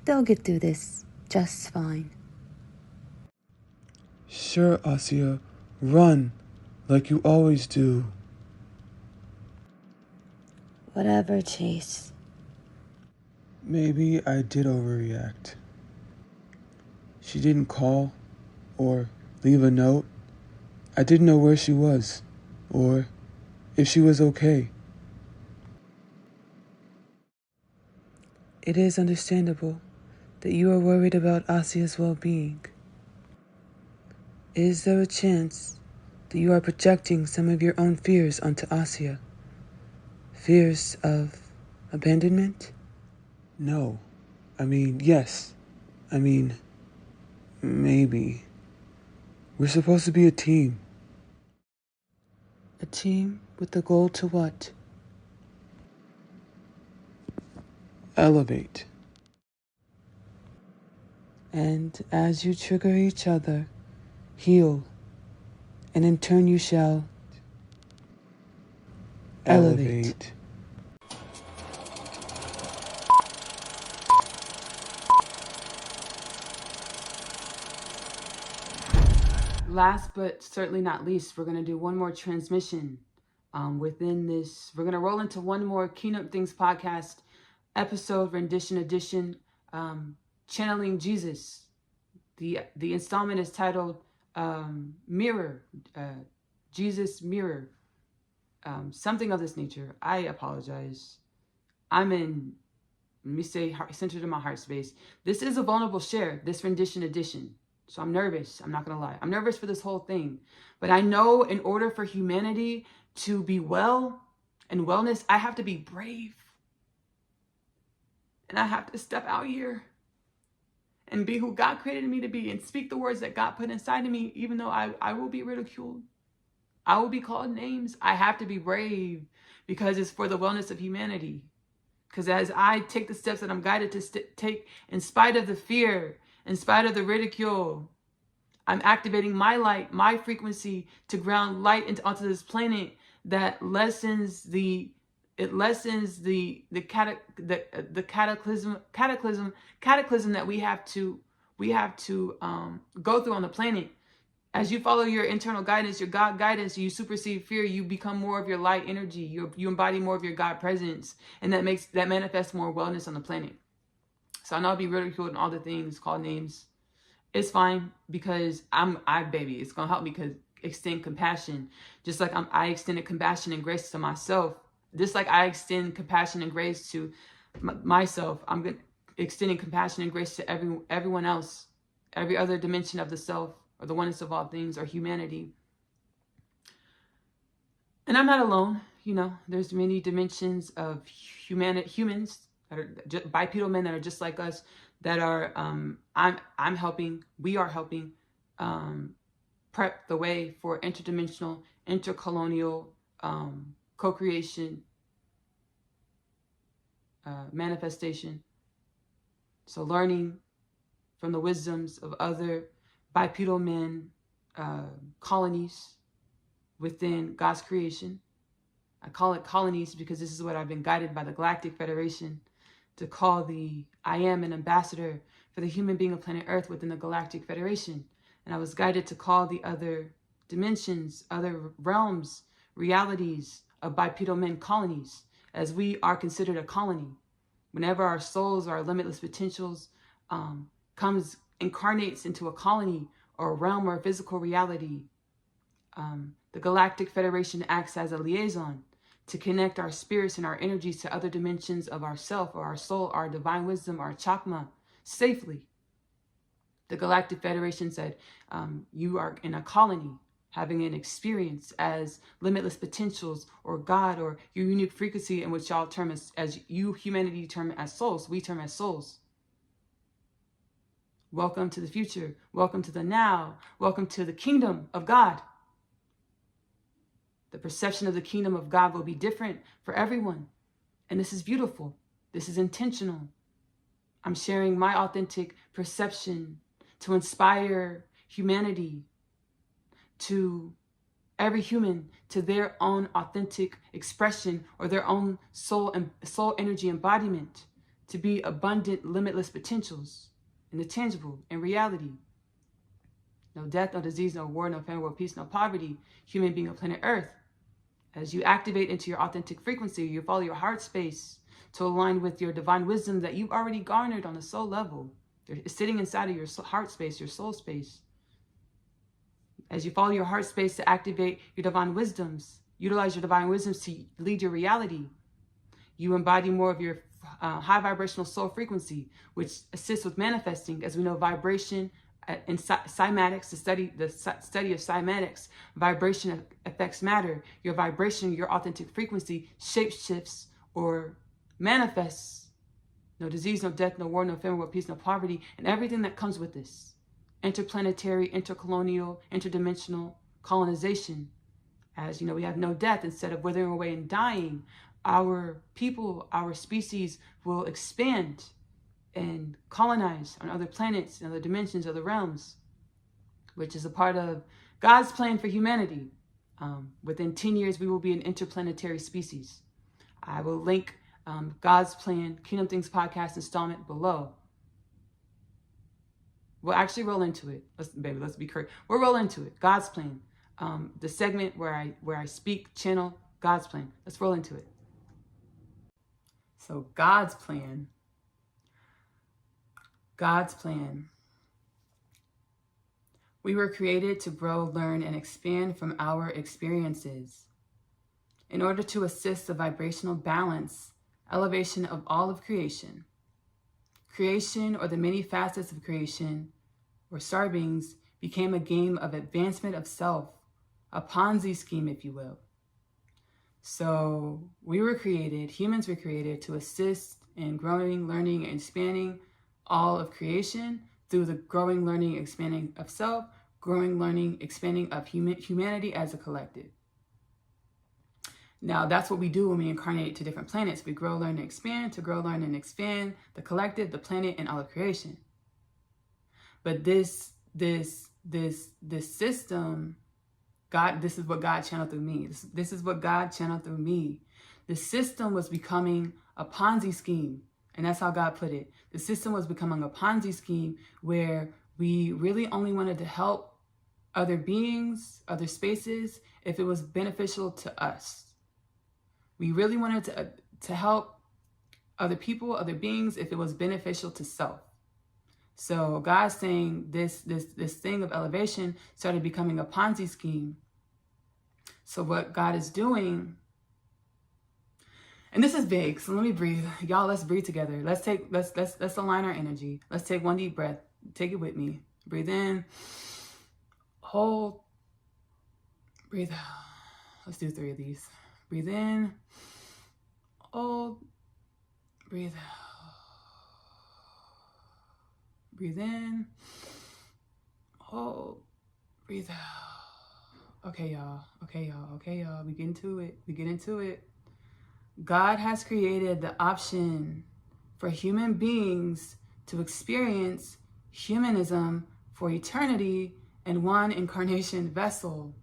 They'll get through this just fine. Sure, Asya. Run, like you always do. Whatever, Chase. Maybe I did overreact. She didn't call or leave a note. I didn't know where she was or if she was okay. It is understandable that you are worried about Asya's well-being. Is there a chance that you are projecting some of your own fears onto Asya? Fears of abandonment? No. Yes. Maybe. We're supposed to be a team. A team with the goal to what? Elevate. And as you trigger each other, heal, and in turn you shall elevate. Last but certainly not least, we're going to do one more transmission within this. We're going to roll into one more Keynote Things podcast episode, rendition edition, channeling Jesus. The installment is titled Mirror, Jesus Mirror, something of this nature. I apologize. I'm in, let me say, centered in my heart space. This is a vulnerable share, this rendition edition. So I'm nervous. I'm not going to lie. I'm nervous for this whole thing. But I know in order for humanity to be well and wellness, I have to be brave. And I have to step out here and be who God created me to be and speak the words that God put inside of me, even though I will be ridiculed. I will be called names. I have to be brave because it's for the wellness of humanity. Because as I take the steps that I'm guided to take, in spite of the fear, in spite of the ridicule, I'm activating my light, my frequency to ground light onto this planet that lessens the cataclysm that we have to go through on the planet. As you follow your internal guidance, your God guidance, you supersede fear. You become more of your light energy. You embody more of your God presence, and that manifests more wellness on the planet. So I know I'll be ridiculed and all the things, called names. It's fine because it's gonna help me because extend compassion, just like I extended compassion and grace to myself. Just like I extend compassion and grace to myself, I'm extending compassion and grace to everyone else, every other dimension of the self, or the oneness of all things, or humanity. And I'm not alone. There's many dimensions of humans that are bipedal men that are just like us, that are, I'm helping, we are helping prep the way for interdimensional, intercolonial co-creation, manifestation. So learning from the wisdoms of other bipedal men, colonies within God's creation. I call it colonies because this is what I've been guided by the Galactic Federation to call the I am an ambassador for the human being of planet Earth within the Galactic Federation. And I was guided to call the other dimensions, other realms, realities of bipedal men colonies, as we are considered a colony. Whenever our souls, our limitless potentials incarnates into a colony or a realm or a physical reality, the Galactic Federation acts as a liaison to connect our spirits and our energies to other dimensions of ourself or our soul, our divine wisdom, our chakma safely. The Galactic Federation said, you are in a colony having an experience as limitless potentials or God or your unique frequency, in which y'all term as you, humanity, term as souls. We term as souls. Welcome to the future. Welcome to the now. Welcome to the kingdom of God. The perception of the kingdom of God will be different for everyone. And this is beautiful. This is intentional. I'm sharing my authentic perception to inspire humanity, to every human, to their own authentic expression or their own soul and soul energy embodiment, to be abundant, limitless potentials in the tangible, in reality. No death, no disease, no war, no famine, world peace, no poverty, human being of planet Earth. As you activate into your authentic frequency, you follow your heart space to align with your divine wisdom that you've already garnered on the soul level. It's sitting inside of your heart space, your soul space. As you follow your heart space to activate your divine wisdoms, utilize your divine wisdoms to lead your reality. You embody more of your high vibrational soul frequency, which assists with manifesting. As we know, vibration in cymatics, the study of cymatics, vibration affects matter. Your vibration, your authentic frequency shapeshifts or manifests. No disease, no death, no war, no famine, world peace, no poverty, and everything that comes with this. Interplanetary, intercolonial, interdimensional colonization. As you know, we have no death. Instead of withering away and dying, our people, our species will expand and colonize on other planets and other dimensions, other realms, which is a part of God's plan for humanity. Within 10 years, we will be an interplanetary species. I will link God's Plan, Kingdom Things podcast installment below. We'll actually roll into it. Let's be clear. We'll roll into it. God's Plan. The segment where I speak, channel God's plan. Let's roll into it. So God's plan. God's plan. We were created to grow, learn, and expand from our experiences in order to assist the vibrational balance, elevation of all of creation. Creation, or the many facets of creation, or star beings, became a game of advancement of self, a Ponzi scheme, if you will. So we were created, humans were created to assist in growing, learning, and expanding all of creation through the growing, learning, expanding of self, growing, learning, expanding of humanity as a collective. Now, that's what we do when we incarnate to different planets. We grow, learn, and expand to grow, learn, and expand the collective, the planet, and all of creation. But this system, God, this is what God channeled through me. This is what God channeled through me. The system was becoming a Ponzi scheme. And that's how God put it. The system was becoming a Ponzi scheme where we really only wanted to help other beings, other spaces, if it was beneficial to us. We really wanted to help other people, other beings, if it was beneficial to self. So God's saying this thing of elevation started becoming a Ponzi scheme. So what God is doing, and this is big, so let me breathe. Y'all, let's breathe together. Let's align our energy. Let's take one deep breath. Take it with me. Breathe in, hold, breathe out. Let's do 3 of these. Breathe in, hold, breathe out. Breathe in. Hold. Breathe out. Okay, y'all. Okay, y'all. Okay, y'all. We get into it. We get into it. God has created the option for human beings to experience humanism for eternity in one incarnation vessel.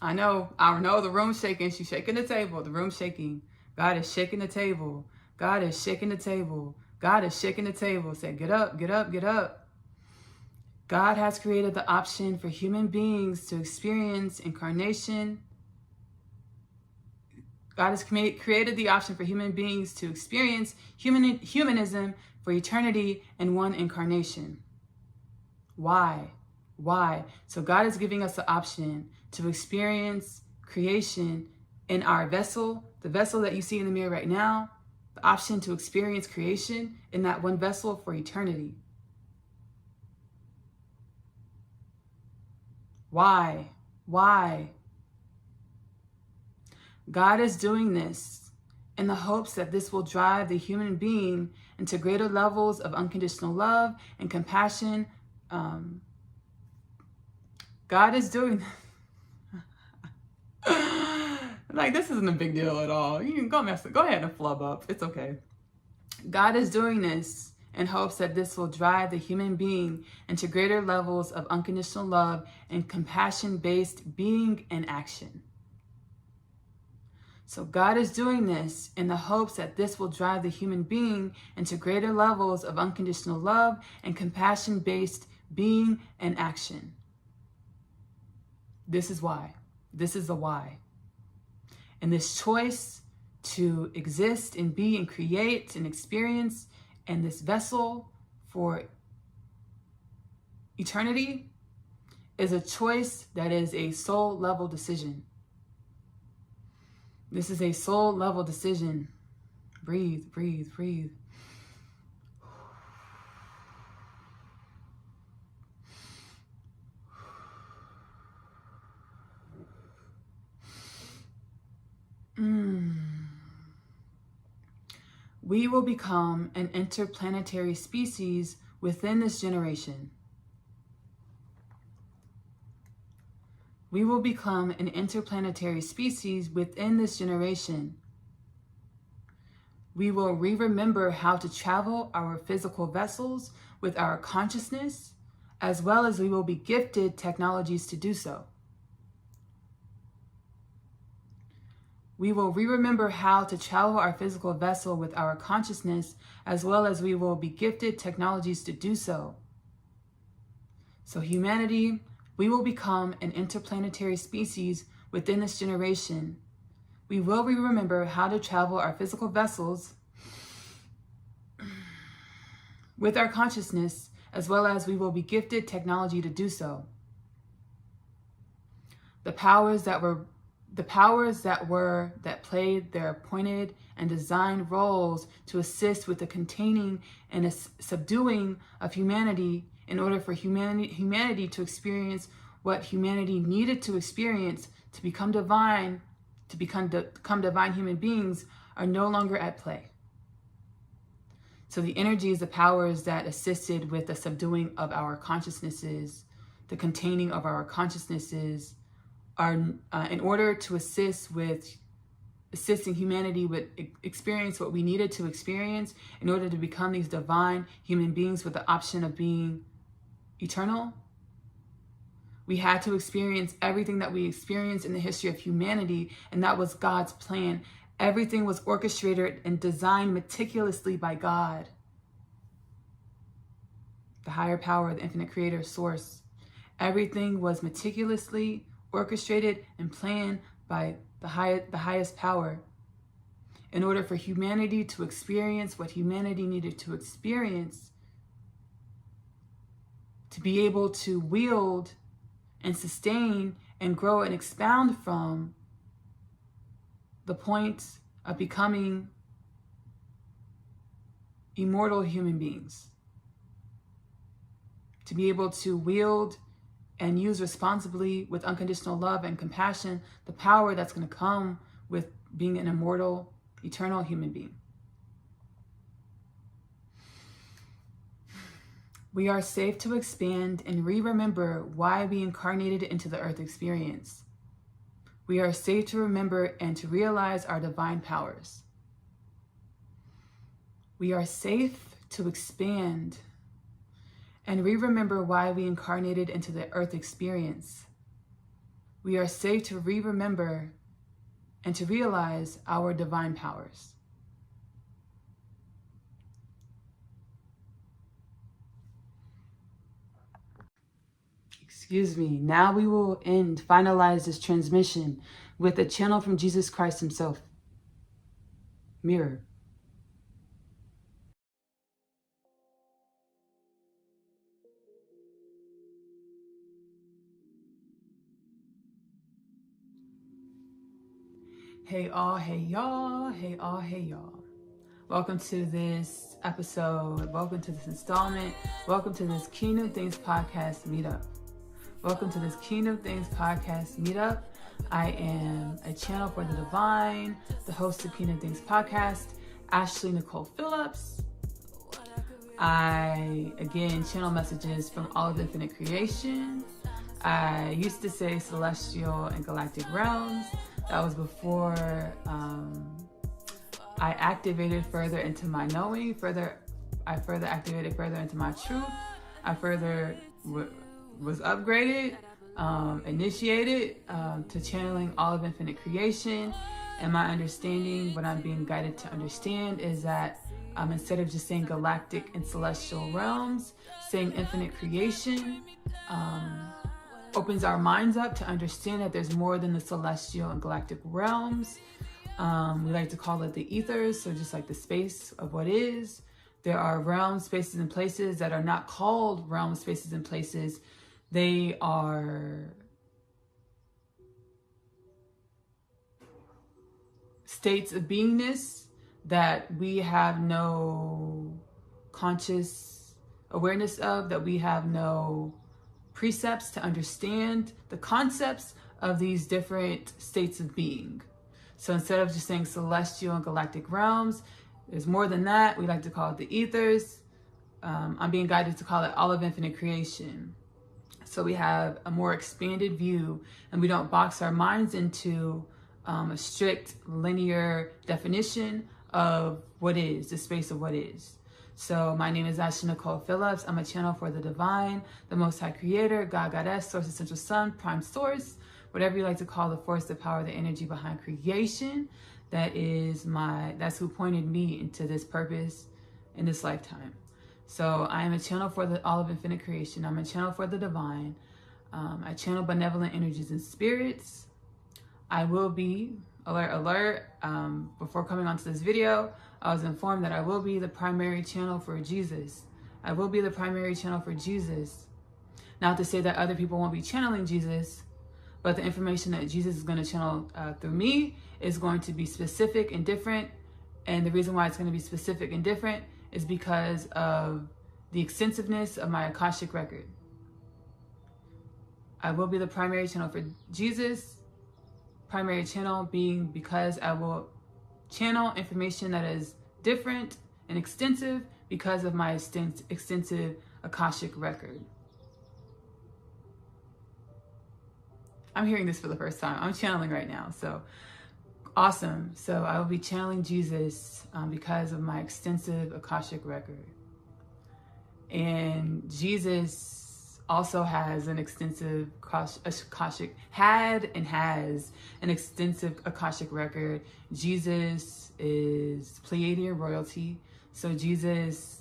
I know the room's shaking. She's shaking the table. The room's shaking. God is shaking the table. God is shaking the table. God is shaking the table. Say, get up, get up, get up. God has created the option for human beings to experience incarnation. God has created the option for human beings to experience humanism for eternity in one incarnation. Why? Why? So God is giving us the option to experience creation in our vessel, the vessel that you see in the mirror right now, the option to experience creation in that one vessel for eternity. Why? Why? God is doing this in the hopes that this will drive the human being into greater levels of unconditional love and compassion. God is doing like, this isn't a big deal at all. You can go ahead and flub up. It's okay. God is doing this in hopes that this will drive the human being into greater levels of unconditional love and compassion-based being and action. So God is doing this in the hopes that this will drive the human being into greater levels of unconditional love and compassion-based being and action. This is why. This is the why. And this choice to exist and be and create and experience in this vessel for eternity is a choice that is a soul level decision. This is a soul level decision. Breathe, breathe, breathe. We will become an interplanetary species within this generation. We will become an interplanetary species within this generation. We will remember how to travel our physical vessels with our consciousness, as well as we will be gifted technologies to do so. We will remember how to travel our physical vessel with our consciousness, as well as we will be gifted technologies to do so. So humanity, we will become an interplanetary species within this generation. We will remember how to travel our physical vessels with our consciousness, as well as we will be gifted technology to do so. The powers that played their appointed and designed roles to assist with the containing and subduing of humanity in order for humanity to experience what humanity needed to experience to become divine, to become divine human beings, are no longer at play. So the energies, the powers that assisted with the subduing of our consciousnesses, the containing of our consciousnesses, are in order to assisting humanity with experience what we needed to experience in order to become these divine human beings with the option of being eternal. We had to experience everything that we experienced in the history of humanity, and that was God's plan. Everything was orchestrated and designed meticulously by God, the higher power, the infinite creator source. Everything was meticulously orchestrated and planned by the highest power in order for humanity to experience what humanity needed to experience to be able to wield and sustain and grow and expound from the point of becoming immortal human beings, to be able to wield and use responsibly with unconditional love and compassion the power that's going to come with being an immortal, eternal human being. We are safe to expand and remember why we incarnated into the earth experience. We are safe to remember and to realize our divine powers. We are safe to expand and remember why we incarnated into the earth experience. We are safe to remember and to realize our divine powers. Excuse me. Now we will finalize this transmission with a channel from Jesus Christ himself. Mirror. Hey all, hey y'all, hey all, hey y'all. Welcome to this episode. Welcome to this installment. Welcome to this Kingdom Things Podcast Meetup. Welcome to this Kingdom Things Podcast Meetup. I am a channel for the divine, the host of Kingdom Things Podcast, Ashley-Nicole Phillips. I, again, channel messages from all of infinite creation. I used to say celestial and galactic realms. That was before I activated further into my knowing. I further activated further into my truth. I further was upgraded, initiated to channeling all of infinite creation. And my understanding, what I'm being guided to understand, is that instead of just saying galactic and celestial realms, saying infinite creation opens our minds up to understand that there's more than the celestial and galactic realms. We like to call it the ethers, so just like the space of what is. There are realms, spaces, and places that are not called realms, spaces, and places. They are states of beingness that we have no conscious awareness of, that we have no precepts to understand the concepts of these different states of being. So instead of just saying celestial and galactic realms, there's more than that. We like to call it the ethers. I'm being guided to call it all of infinite creation. So we have a more expanded view, and we don't box our minds into a strict linear definition of what is, the space of what is. So my name is Ashley-Nicole Phillips. I'm a channel for the divine, the Most High Creator, God, Goddess, Source, Essential Sun, Prime Source, whatever you like to call the force, the power, the energy behind creation. That's who pointed me into this purpose in this lifetime. So I am a channel for all of infinite creation. I'm a channel for the divine. I channel benevolent energies and spirits. I will be, alert, before coming onto this video, I was informed that I will be the primary channel for Jesus. I will be the primary channel for Jesus. Not to say that other people won't be channeling Jesus, but the information that Jesus is going to channel through me is going to be specific and different. And the reason why it's going to be specific and different is because of the extensiveness of my Akashic record. I will be the primary channel for Jesus. Primary channel being because I will channel information that is different and extensive because of my extensive Akashic record. I'm hearing this for the first time. I'm channeling right now, so awesome. So I will be channeling Jesus because of my extensive Akashic record. And Jesus also has an extensive has an extensive Akashic record. Jesus is Pleiadian royalty. So Jesus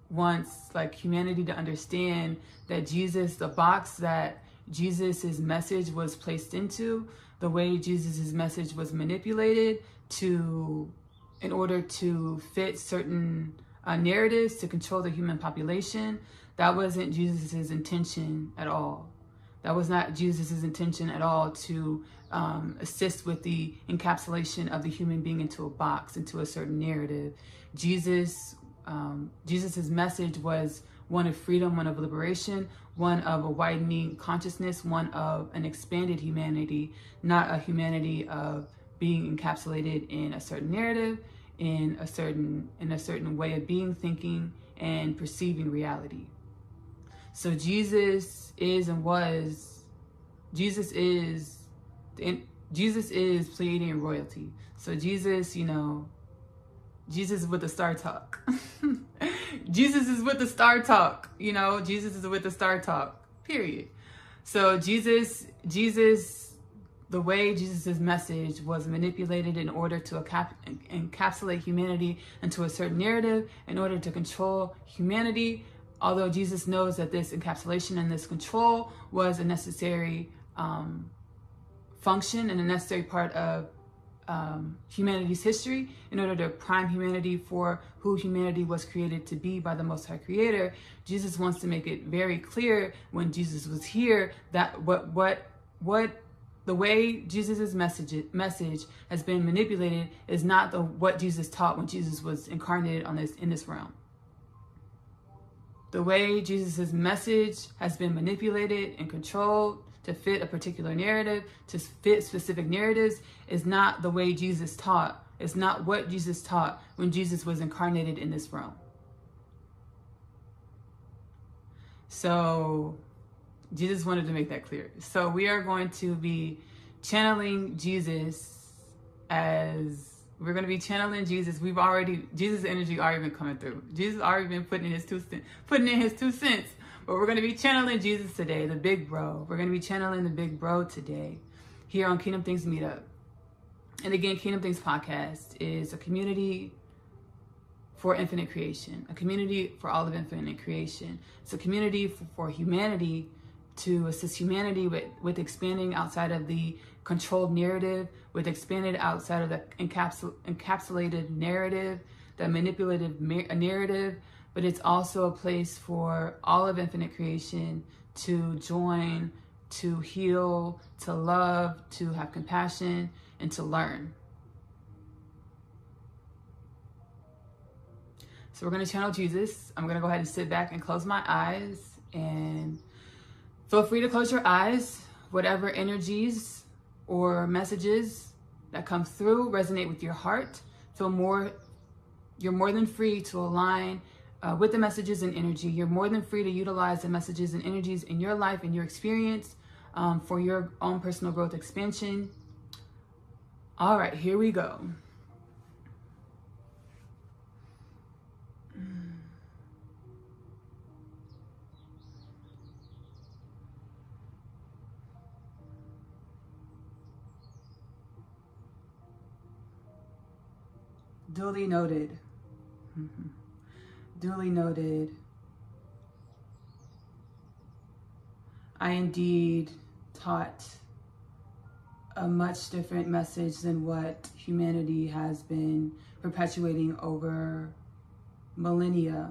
wants humanity to understand that Jesus, the box that Jesus's message was placed into, the way Jesus's message was manipulated in order to fit certain narratives to control the human population. That wasn't Jesus's intention at all. That was not Jesus's intention at all to assist with the encapsulation of the human being into a box, into a certain narrative. Jesus's message was one of freedom, one of liberation, one of a widening consciousness, one of an expanded humanity, not a humanity of being encapsulated in a certain narrative, in a certain way of being, thinking, and perceiving reality. So Jesus is and was, Jesus is Pleiadian royalty. So Jesus, you know, Jesus is with the star talk. Jesus is with the star talk, you know, Jesus is with the star talk, period. So Jesus, the way Jesus' message was manipulated in order to encapsulate humanity into a certain narrative, in order to control humanity, although Jesus knows that this encapsulation and this control was a necessary function and a necessary part of humanity's history in order to prime humanity for who humanity was created to be by the Most High Creator. Jesus wants to make it very clear when Jesus was here that what the way Jesus's message has been manipulated is not what Jesus taught when Jesus was incarnated in this realm. The way Jesus's message has been manipulated and controlled to fit a particular narrative, to fit specific narratives, is not the way Jesus taught. It's not what Jesus taught when Jesus was incarnated in this realm. So Jesus wanted to make that clear. So we are going to be channeling Jesus as we're going to be channeling Jesus. Jesus' energy already been coming through. Jesus already been putting in his 2 cents. But we're going to be channeling Jesus today, the big bro. We're going to be channeling the big bro today here on Kingdom Things Meetup. And again, Kingdom Things Podcast is a community for infinite creation, a community for all of infinite creation. It's a community for humanity to assist humanity with expanding outside of the controlled narrative, with expanded outside of the encapsulated narrative, the manipulative narrative. But it's also a place for all of infinite creation to join, to heal, to love, to have compassion, and to learn. So we're going to channel Jesus. I'm going to go ahead and sit back and close my eyes, and feel free to close your eyes. Whatever energies or messages that come through resonate with your heart. You're more than free to align with the messages and energy. You're more than free to utilize the messages and energies in your life and your experience for your own personal growth expansion. All right, here we go. Duly noted. Duly noted. I indeed taught a much different message than what humanity has been perpetuating over millennia.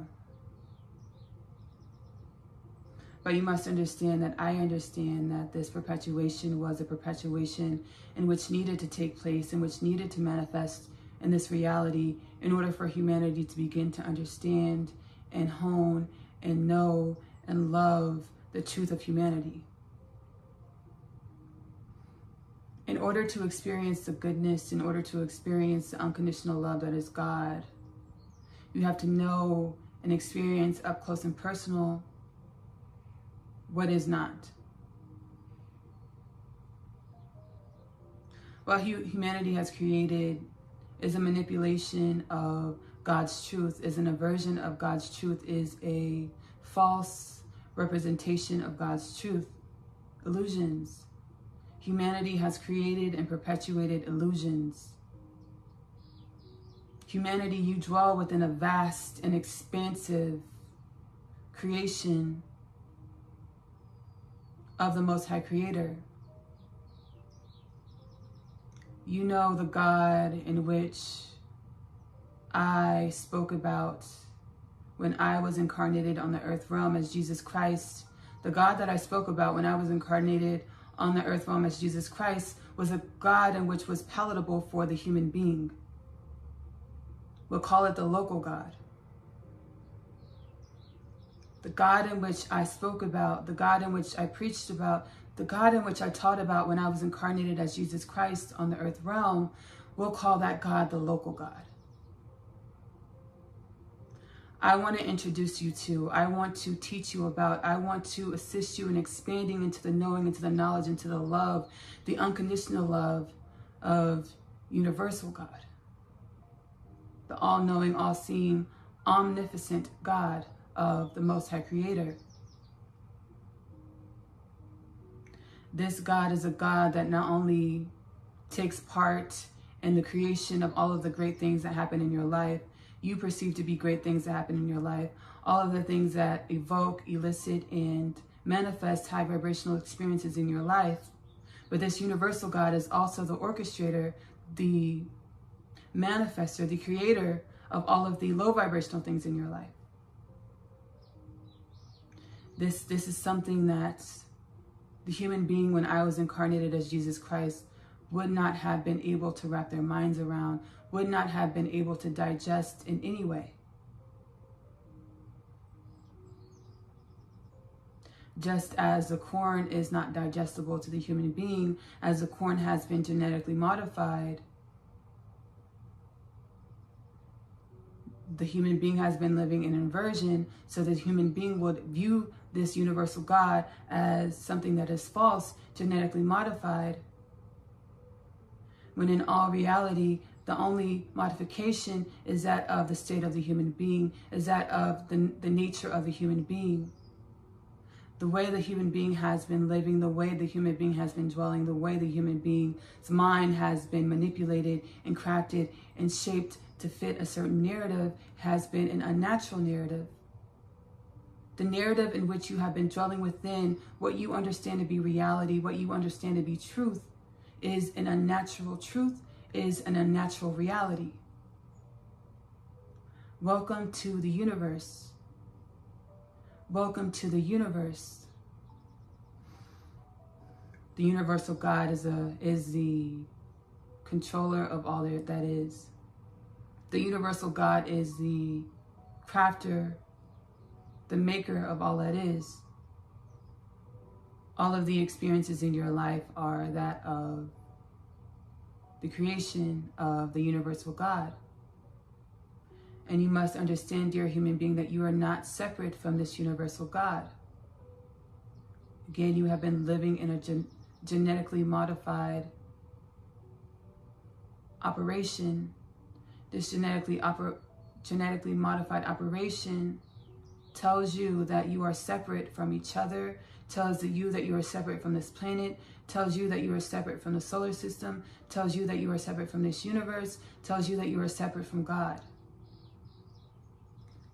But you must understand that I understand that this perpetuation was a perpetuation in which needed to take place, in which needed to manifest in this reality in order for humanity to begin to understand and hone and know and love the truth of humanity. In order to experience the goodness, in order to experience the unconditional love that is God, you have to know and experience up close and personal what is not. What humanity has created is a manipulation of God's truth, is an aversion of God's truth, is a false representation of God's truth. Illusions. Humanity has created and perpetuated illusions. Humanity, you dwell within a vast and expansive creation of the Most High Creator. You know the God in which I spoke about when I was incarnated on the earth realm as Jesus Christ. The God that I spoke about when I was incarnated on the earth realm as Jesus Christ was a God in which was palatable for the human being. We'll call it the local God. The God in which I spoke about, the God in which I preached about, the God in which I taught about when I was incarnated as Jesus Christ on the earth realm, we'll call that God the local God. I want to introduce you to, I want to teach you about, I want to assist you in expanding into the knowing, into the knowledge, into the love, the unconditional love of universal God, the all-knowing, all-seeing, omnipotent God of the Most High Creator. This God is a God that not only takes part in the creation of all of the great things that happen in your life, you perceive to be great things that happen in your life, all of the things that evoke, elicit, and manifest high vibrational experiences in your life. But this universal God is also the orchestrator, the manifester, the creator of all of the low vibrational things in your life. This is something that the human being, when I was incarnated as Jesus Christ, would not have been able to wrap their minds around, would not have been able to digest in any way. Just as the corn is not digestible to the human being, as the corn has been genetically modified, the human being has been living in inversion, so the human being would view this universal God as something that is false, genetically modified, when in all reality, the only modification is that of the state of the human being, is that of the nature of the human being. The way the human being has been living, the way the human being has been dwelling, the way the human being's mind has been manipulated and crafted and shaped to fit a certain narrative has been an unnatural narrative. The narrative in which you have been dwelling within what you understand to be reality, what you understand to be truth, is an unnatural truth, is an unnatural reality. Welcome to the universe. Welcome to the universe. The universal God is the controller of all that is. The universal God is the crafter, the maker of all that is. All of the experiences in your life are that of the creation of the universal God. And you must understand, dear human being, that you are not separate from this universal God. Again, you have been living in a genetically modified operation. This genetically modified operation tells you that you are separate from each other, tells you that you are separate from this planet, tells you that you are separate from the solar system, tells you that you are separate from this universe, tells you that you are separate from God.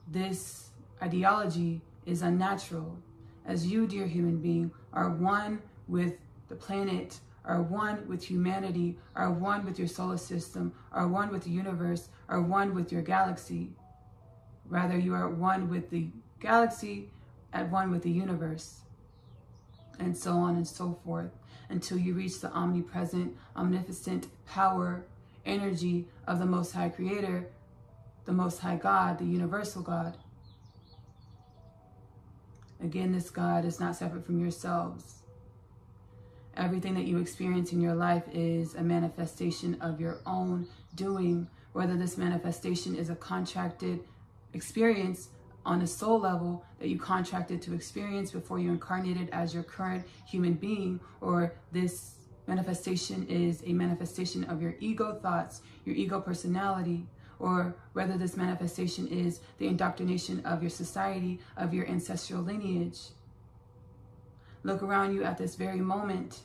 This ideology is unnatural, as you, dear human being, are one with the planet, are one with humanity, are one with your solar system, are one with the universe, are one with your galaxy. Rather, you are one with the galaxy, at one with the universe, and so on and so forth, until you reach the omnipresent, omnipotent power, energy of the Most High Creator, the Most High God, the universal God. Again, this God is not separate from yourselves. Everything that you experience in your life is a manifestation of your own doing, whether this manifestation is a contracted experience on a soul level that you contracted to experience before you incarnated as your current human being, or this manifestation is a manifestation of your ego thoughts, your ego personality, or whether this manifestation is the indoctrination of your society, of your ancestral lineage. Look around you at this very moment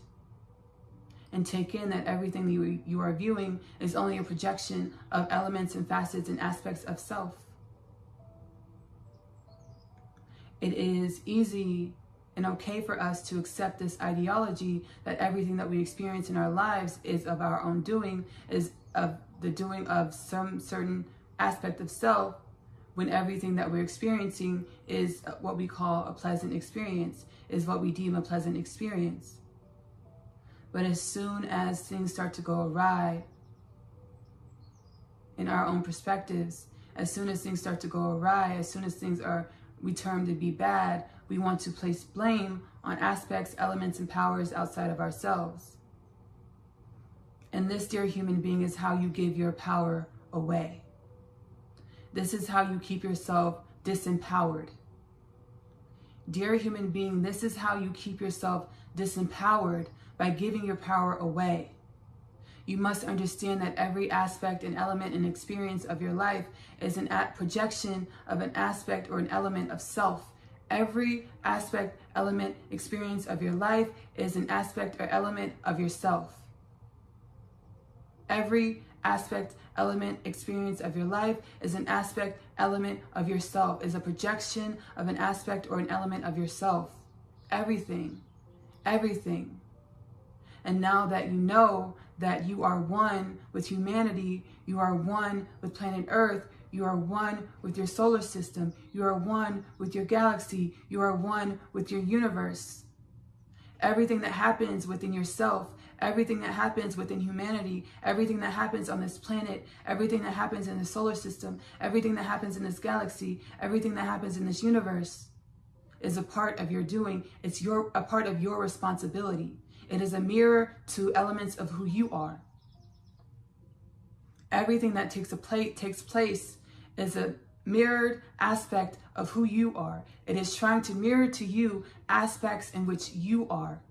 and take in that everything you are viewing is only a projection of elements and facets and aspects of self. It is easy and okay for us to accept this ideology that everything that we experience in our lives is of our own doing, is of the doing of some certain aspect of self, when everything that we're experiencing is what we call a pleasant experience, is what we deem a pleasant experience. But as soon as things start to go awry in our own perspectives, as soon as things start to go awry, as soon as things we term to be bad, we want to place blame on aspects, elements, and powers outside of ourselves. And this, dear human being, is how you give your power away. This is how you keep yourself disempowered. Dear human being, this is how you keep yourself disempowered, by giving your power away. You must understand that every aspect and element and experience of your life is an projection of an aspect or an element of self. Every aspect, element, experience of your life is an aspect or element of yourself. Every aspect, element, experience of your life is an aspect, element of yourself, is a projection of an aspect or an element of yourself. Everything, everything. And now that you know that you are one with humanity, you are one with planet Earth, you are one with your solar system, you are one with your galaxy, you are one with your universe. Everything that happens within yourself, everything that happens within humanity, everything that happens on this planet, everything that happens in the solar system, everything that happens in this galaxy, everything that happens in this universe is a part of your doing. It's a part of your responsibility. It is a mirror to elements of who you are. Everything that takes place is a mirrored aspect of who you are. It is trying to mirror to you aspects in which you are.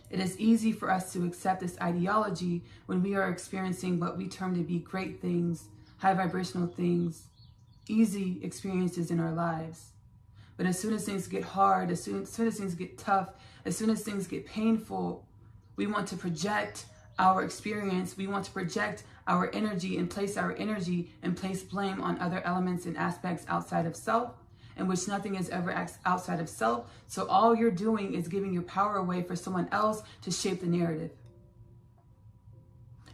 It is easy for us to accept this ideology when we are experiencing what we term to be great things, high vibrational things, easy experiences in our lives. But as soon as things get hard, as soon as things get tough, as soon as things get painful, we want to project our experience. We want to project our energy and place our energy and place blame on other elements and aspects outside of self, in which nothing is ever outside of self. So all you're doing is giving your power away for someone else to shape the narrative.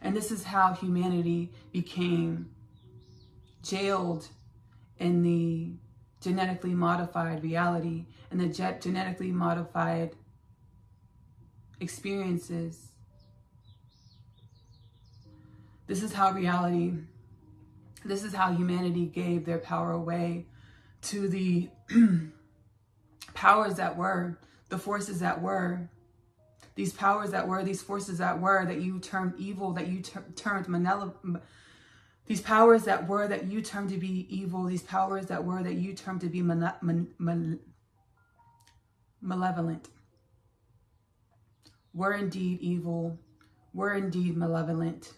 And this is how humanity became jailed in the genetically modified reality and the genetically modified experiences. This is how humanity gave their power away to the powers that were, the forces that were, these powers that were, these forces that were, that you termed evil, that you termed malevolent. These powers that were that you termed to be evil, these powers that were that you termed to be malevolent, were indeed evil, were indeed malevolent.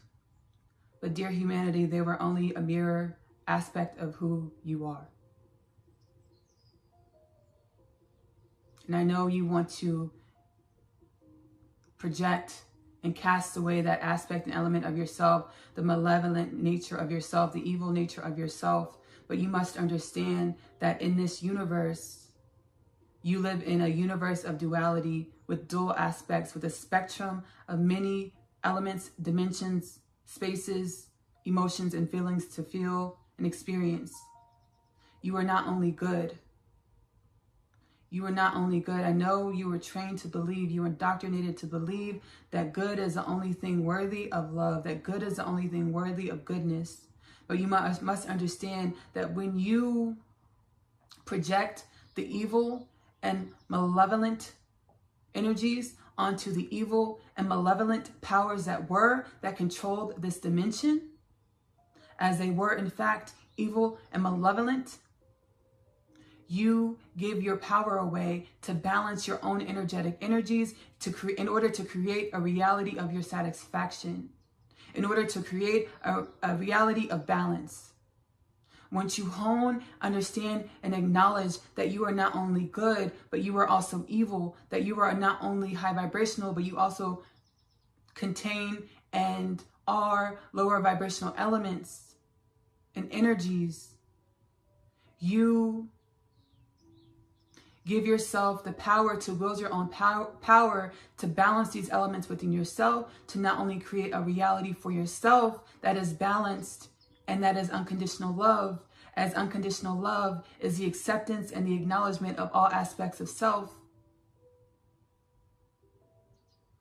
But dear humanity, they were only a mirror aspect of who you are. And I know you want to project and cast away that aspect and element of yourself, the malevolent nature of yourself, the evil nature of yourself. But you must understand that in this universe, you live in a universe of duality with dual aspects, with a spectrum of many elements, dimensions, spaces, emotions, and feelings to feel and experience. You are not only good. You are not only good. I know you were trained to believe, you were indoctrinated to believe that good is the only thing worthy of love, that good is the only thing worthy of goodness. But you must understand that when you project the evil and malevolent energies onto the evil and malevolent powers that controlled this dimension, as they were in fact evil and malevolent, you give your power away to balance your own energetic energies in order to create a reality of your satisfaction, in order to create a reality of balance. Once you hone, understand, and acknowledge that you are not only good, but you are also evil, that you are not only high vibrational, but you also contain and are lower vibrational elements and energies, you give yourself the power to wield your own power to balance these elements within yourself, to not only create a reality for yourself that is balanced and that is unconditional love, as unconditional love is the acceptance and the acknowledgement of all aspects of self.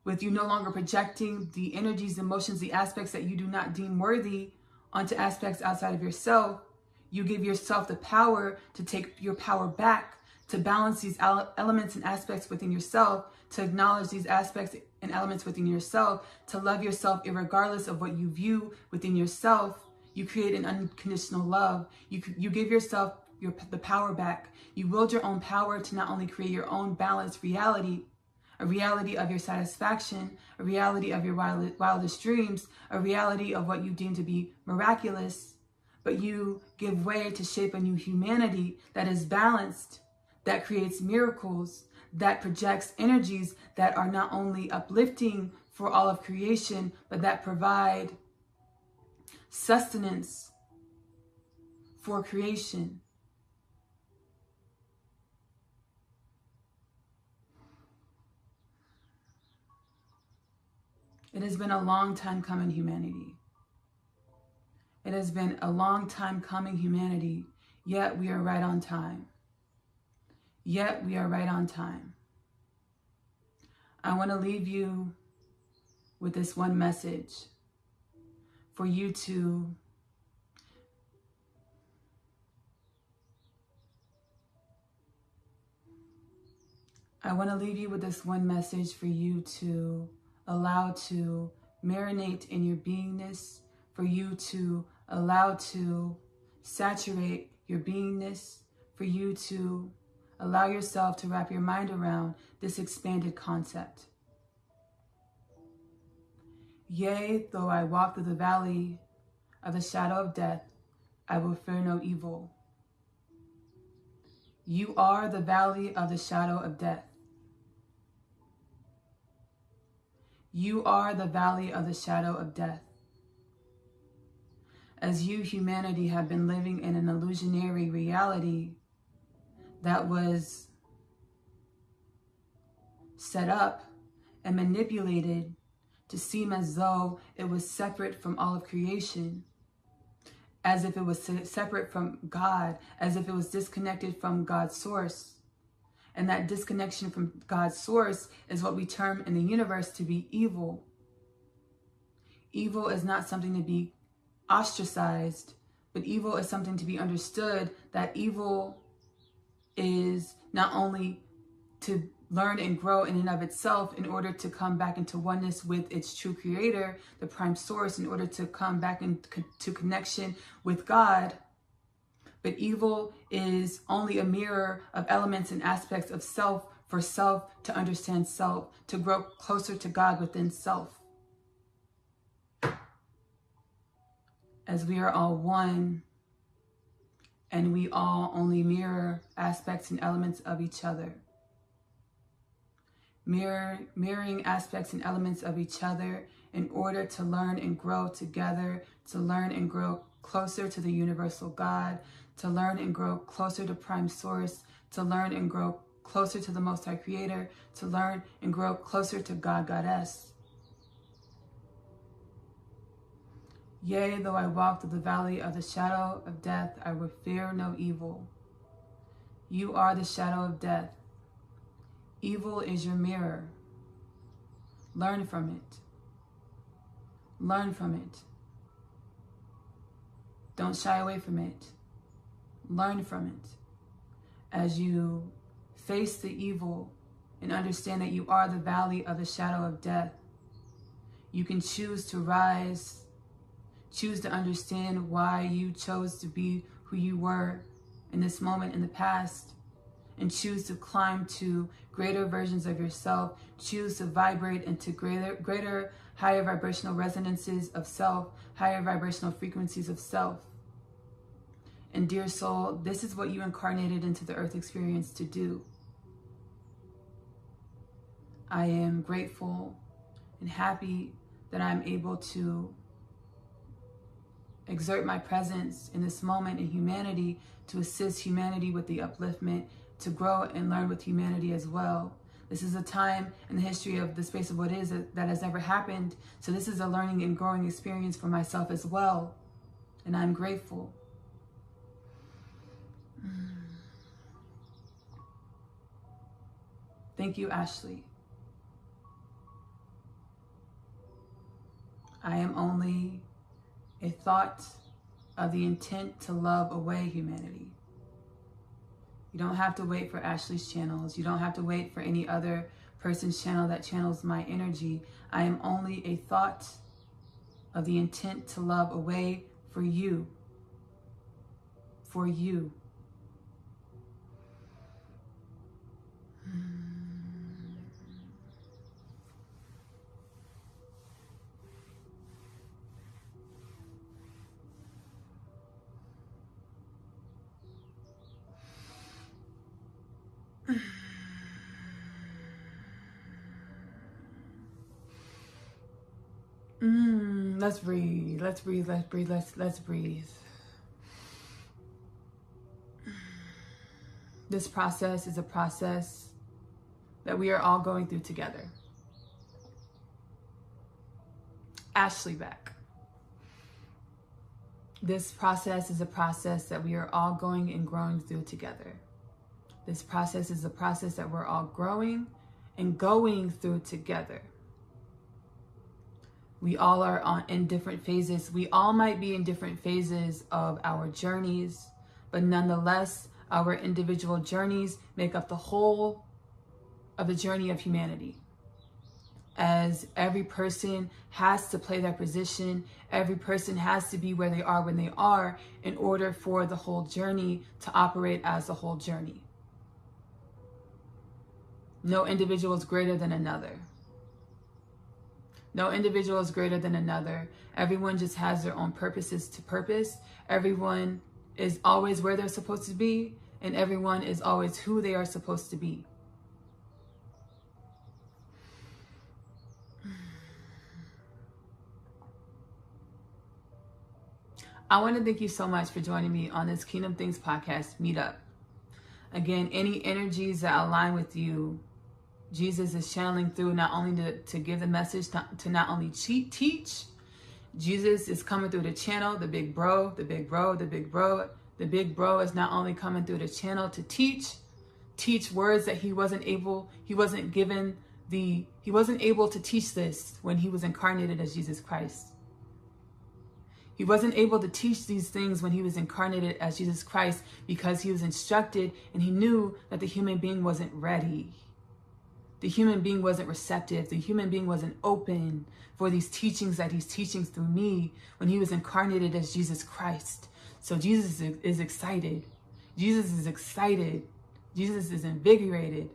With you no longer projecting the energies, emotions, the aspects that you do not deem worthy onto aspects outside of yourself, you give yourself the power to take your power back, to balance these elements and aspects within yourself, to acknowledge these aspects and elements within yourself, to love yourself irregardless of what you view within yourself. You create an unconditional love. You give yourself the power back. You wield your own power to not only create your own balanced reality, a reality of your satisfaction, a reality of your wildest dreams, a reality of what you deem to be miraculous, but you give way to shape a new humanity that is balanced, that creates miracles, that projects energies that are not only uplifting for all of creation, but that provide sustenance for creation. It has been a long time coming, humanity. It has been a long time coming, humanity, yet we are right on time. Yet we are right on time. I want to leave you with this one message for you to allow to marinate in your beingness, for you to allow to saturate your beingness, for you to allow yourself to wrap your mind around this expanded concept. Yea, though I walk through the valley of the shadow of death, I will fear no evil. You are the valley of the shadow of death. You are the valley of the shadow of death. As you, humanity, have been living in an illusionary reality that was set up and manipulated to seem as though it was separate from all of creation, as if it was separate from God, as if it was disconnected from God's source. And that disconnection from God's source is what we term in the universe to be evil. Evil is not something to be ostracized, but evil is something to be understood, that evil is not only to learn and grow in and of itself in order to come back into oneness with its true creator, the prime source, in order to come back into connection with God. But evil is only a mirror of elements and aspects of self, for self to understand self, to grow closer to God within self. As we are all one, and we all only mirror aspects and elements of each other. Mirroring aspects and elements of each other in order to learn and grow together, to learn and grow closer to the universal God, to learn and grow closer to prime source, to learn and grow closer to the Most High Creator, to learn and grow closer to God, Goddess. Yea, though I walk through the valley of the shadow of death, I will fear no evil. You are the shadow of death. Evil is your mirror. Learn from it. Learn from it. Don't shy away from it. Learn from it. As you face the evil and understand that you are the valley of the shadow of death, you can choose to rise, choose to understand why you chose to be who you were in this moment in the past, and choose to climb to greater versions of yourself, choose to vibrate into greater, higher vibrational resonances of self, higher vibrational frequencies of self. And dear soul, this is what you incarnated into the earth experience to do. I am grateful and happy that I'm able to exert my presence in this moment in humanity to assist humanity with the upliftment, to grow and learn with humanity as well. This is a time in the history of the space of what is that has never happened. So this is a learning and growing experience for myself as well. And I'm grateful. Thank you, Ashley. I am only a thought of the intent to love away humanity. You don't have to wait for Ashley's channels. You don't have to wait for any other person's channel that channels my energy. I am only a thought of the intent to love away for you. For you. Let's breathe. Let's breathe. Let's breathe. Let's breathe. This process is a process that we are all going through together. Ashley back. This process is a process that we are all going and growing through together. This process is a process that we're all growing and going through together. We all are in different phases. We all might be in different phases of our journeys, but nonetheless, our individual journeys make up the whole of the journey of humanity. As every person has to play their position, every person has to be where they are when they are in order for the whole journey to operate as the whole journey. No individual is greater than another. No individual is greater than another. Everyone just has their own purposes to purpose. Everyone is always where they're supposed to be, and everyone is always who they are supposed to be. I want to thank you so much for joining me on this Kingdom Things podcast meetup. Again, any energies that align with you, Jesus is channeling through not only to give the message, to not only teach. Jesus is coming through the channel, the big bro. The big bro is not only coming through the channel to teach words that he wasn't able to teach this when he was incarnated as Jesus Christ. He wasn't able to teach these things when he was incarnated as Jesus Christ because he was instructed and he knew that the human being wasn't ready. The human being wasn't receptive. The human being wasn't open for these teachings that he's teaching through me when he was incarnated as Jesus Christ. So Jesus is excited. Jesus is excited. Jesus is invigorated.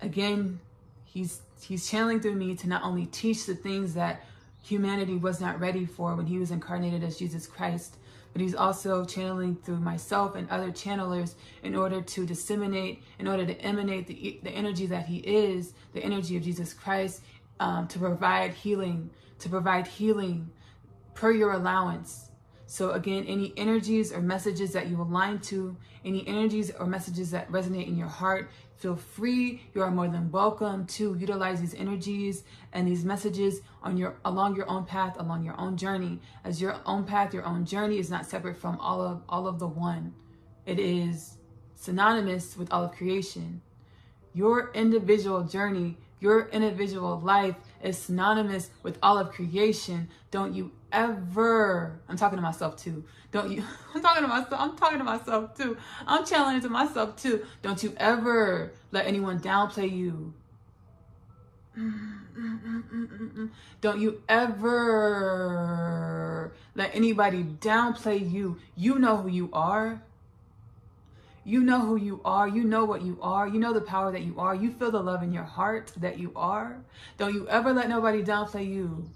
Again, he's channeling through me to not only teach the things that humanity was not ready for when he was incarnated as Jesus Christ, but he's also channeling through myself and other channelers in order to disseminate, in order to emanate the energy that he is, the energy of Jesus Christ, to provide healing per your allowance. So again, any energies or messages that you align to, any energies or messages that resonate in your heart, feel free. You are more than welcome to utilize these energies and these messages along your own path, along your own journey. As your own path, your own journey is not separate from all of the one. It is synonymous with all of creation. Your individual journey, your individual life is synonymous with all of creation. Don't you ever, I'm talking to myself too. I'm talking to myself too. I'm channeling to myself too. Don't you ever let anyone downplay you. Don't you ever let anybody downplay you. You know who you are. You know who you are. You know what you are. You know the power that you are. You feel the love in your heart that you are. Don't you ever let nobody downplay you.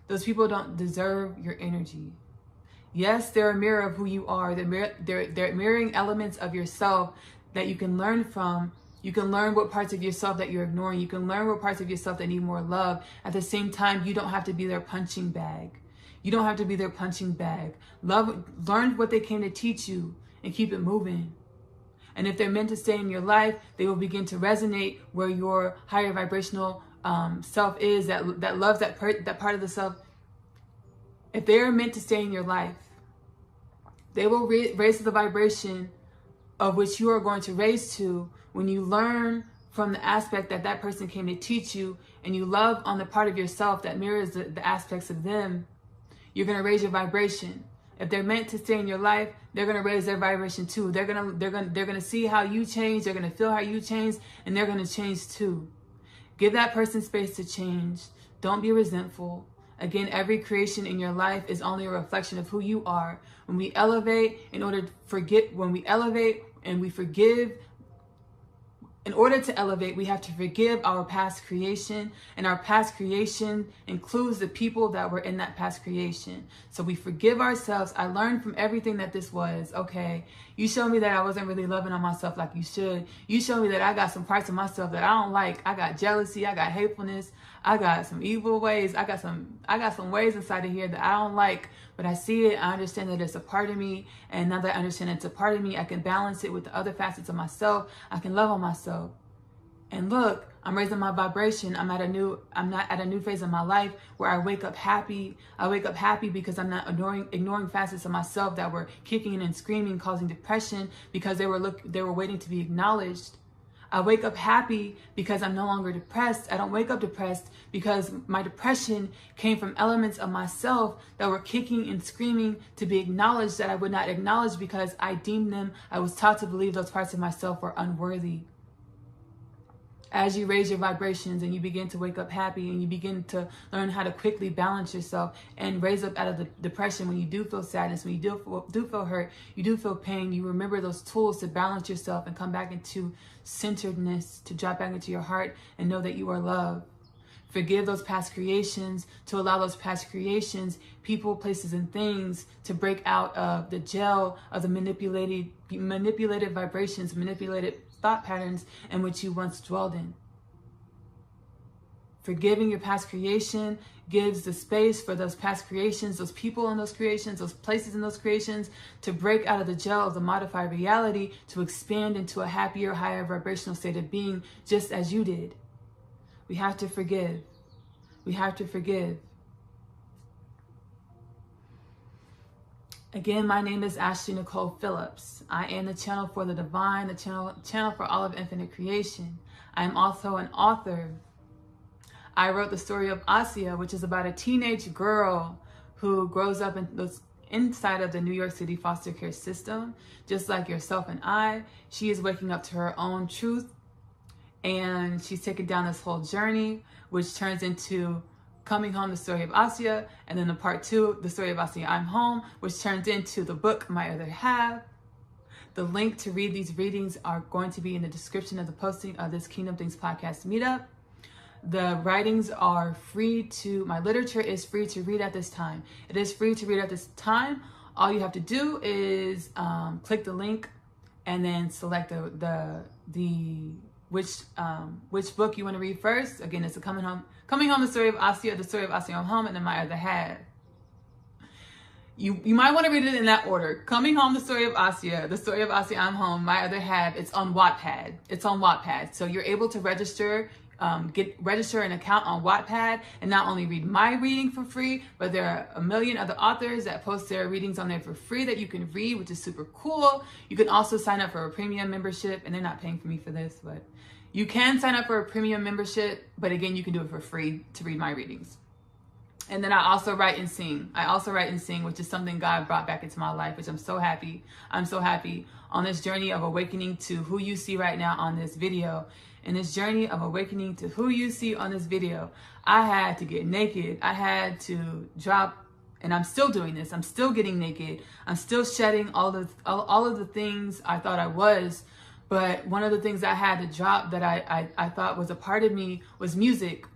Those people don't deserve your energy. Yes, they're a mirror of who you are. They're mirroring elements of yourself that you can learn from. You can learn what parts of yourself that you're ignoring. You can learn what parts of yourself that need more love. At the same time, you don't have to be their punching bag. You don't have to be their punching bag. Learn what they came to teach you and keep it moving. And if they're meant to stay in your life, they will begin to resonate where your higher vibrational self is, that loves that part of the self. If they are meant to stay in your life, they will raise to the vibration of which you are going to raise to when you learn from the aspect that person came to teach you, and you love on the part of yourself that mirrors the aspects of them. You're going to raise your vibration. If they're meant to stay in your life, they're going to raise their vibration too. They're going to see how you change. They're going to feel how you change, and they're going to change too. Give that person space to change. Don't be resentful. Again, every creation in your life is only a reflection of who you are. When we elevate, when we elevate and we forgive, in order to elevate, we have to forgive our past creation, and our past creation includes the people that were in that past creation. So we forgive ourselves. I learned from everything that this was, okay, you showed me that I wasn't really loving on myself like you should. You showed me that I got some parts of myself that I don't like. I got jealousy, I got hatefulness, I got some evil ways, I got some ways inside of here that I don't like, but I see it, I understand that it's a part of me, and now that I understand it's a part of me, I can balance it with the other facets of myself. I can love on myself. And look, I'm raising my vibration. I'm not at a new phase of my life where I wake up happy. I wake up happy because I'm not ignoring facets of myself that were kicking and screaming, causing depression because they were waiting to be acknowledged. I wake up happy because I'm no longer depressed. I don't wake up depressed because my depression came from elements of myself that were kicking and screaming to be acknowledged that I would not acknowledge because I deemed them, I was taught to believe those parts of myself were unworthy. As you raise your vibrations and you begin to wake up happy and you begin to learn how to quickly balance yourself and raise up out of the depression, when you do feel sadness, when you do feel hurt, you do feel pain, you remember those tools to balance yourself and come back into centeredness, to drop back into your heart and know that you are loved. Forgive those past creations, to allow those past creations, people, places, and things to break out of the gel of the manipulated vibrations, manipulated thought patterns in which you once dwelled in. Forgiving your past creation gives the space for those past creations, those people in those creations, those places in those creations to break out of the gel of the modified reality, to expand into a happier, higher vibrational state of being, just as you did. We have to forgive. We have to forgive. Again, my name is Ashley-Nicole Phillips. I am the channel for the divine, the channel for all of infinite creation. I am also an author. I wrote the story of Asya, which is about a teenage girl who grows up inside of the New York City foster care system. Just like yourself and I, she is waking up to her own truth, and she's taken down this whole journey, which turns into Coming Home, the story of Asya, and then the part 2, the story of Asya, I'm Home, which turns into the book My Other Half. The link to read these readings are going to be in the description of the posting of this Kingdom Things podcast meetup. The writings are my literature is free to read at this time. It is free to read at this time. All you have to do is click the link and then select which book you want to read first. Again, it's Coming Home, the story of Asya, the story of Asya, I'm Home, and then My Other Half. You might want to read it in that order. Coming Home, the story of Asya, the story of Asya, I'm Home, My Other Half. It's on Wattpad. So you're able to register an account on Wattpad and not only read my reading for free, but there are a million other authors that post their readings on there for free that you can read, which is super cool. You can also sign up for a premium membership, and they're not paying for me for this, but you can sign up for a premium membership, but again, you can do it for free to read my readings. And then I also write and sing. Which is something God brought back into my life, which I'm so happy on this journey of awakening to who you see right now on this video. In this journey of awakening to who you see on this video, I had to get naked. I had to drop, and I'm still doing this. I'm still getting naked. I'm still shedding all of the things I thought I was. But one of the things I had to drop that I thought was a part of me was music.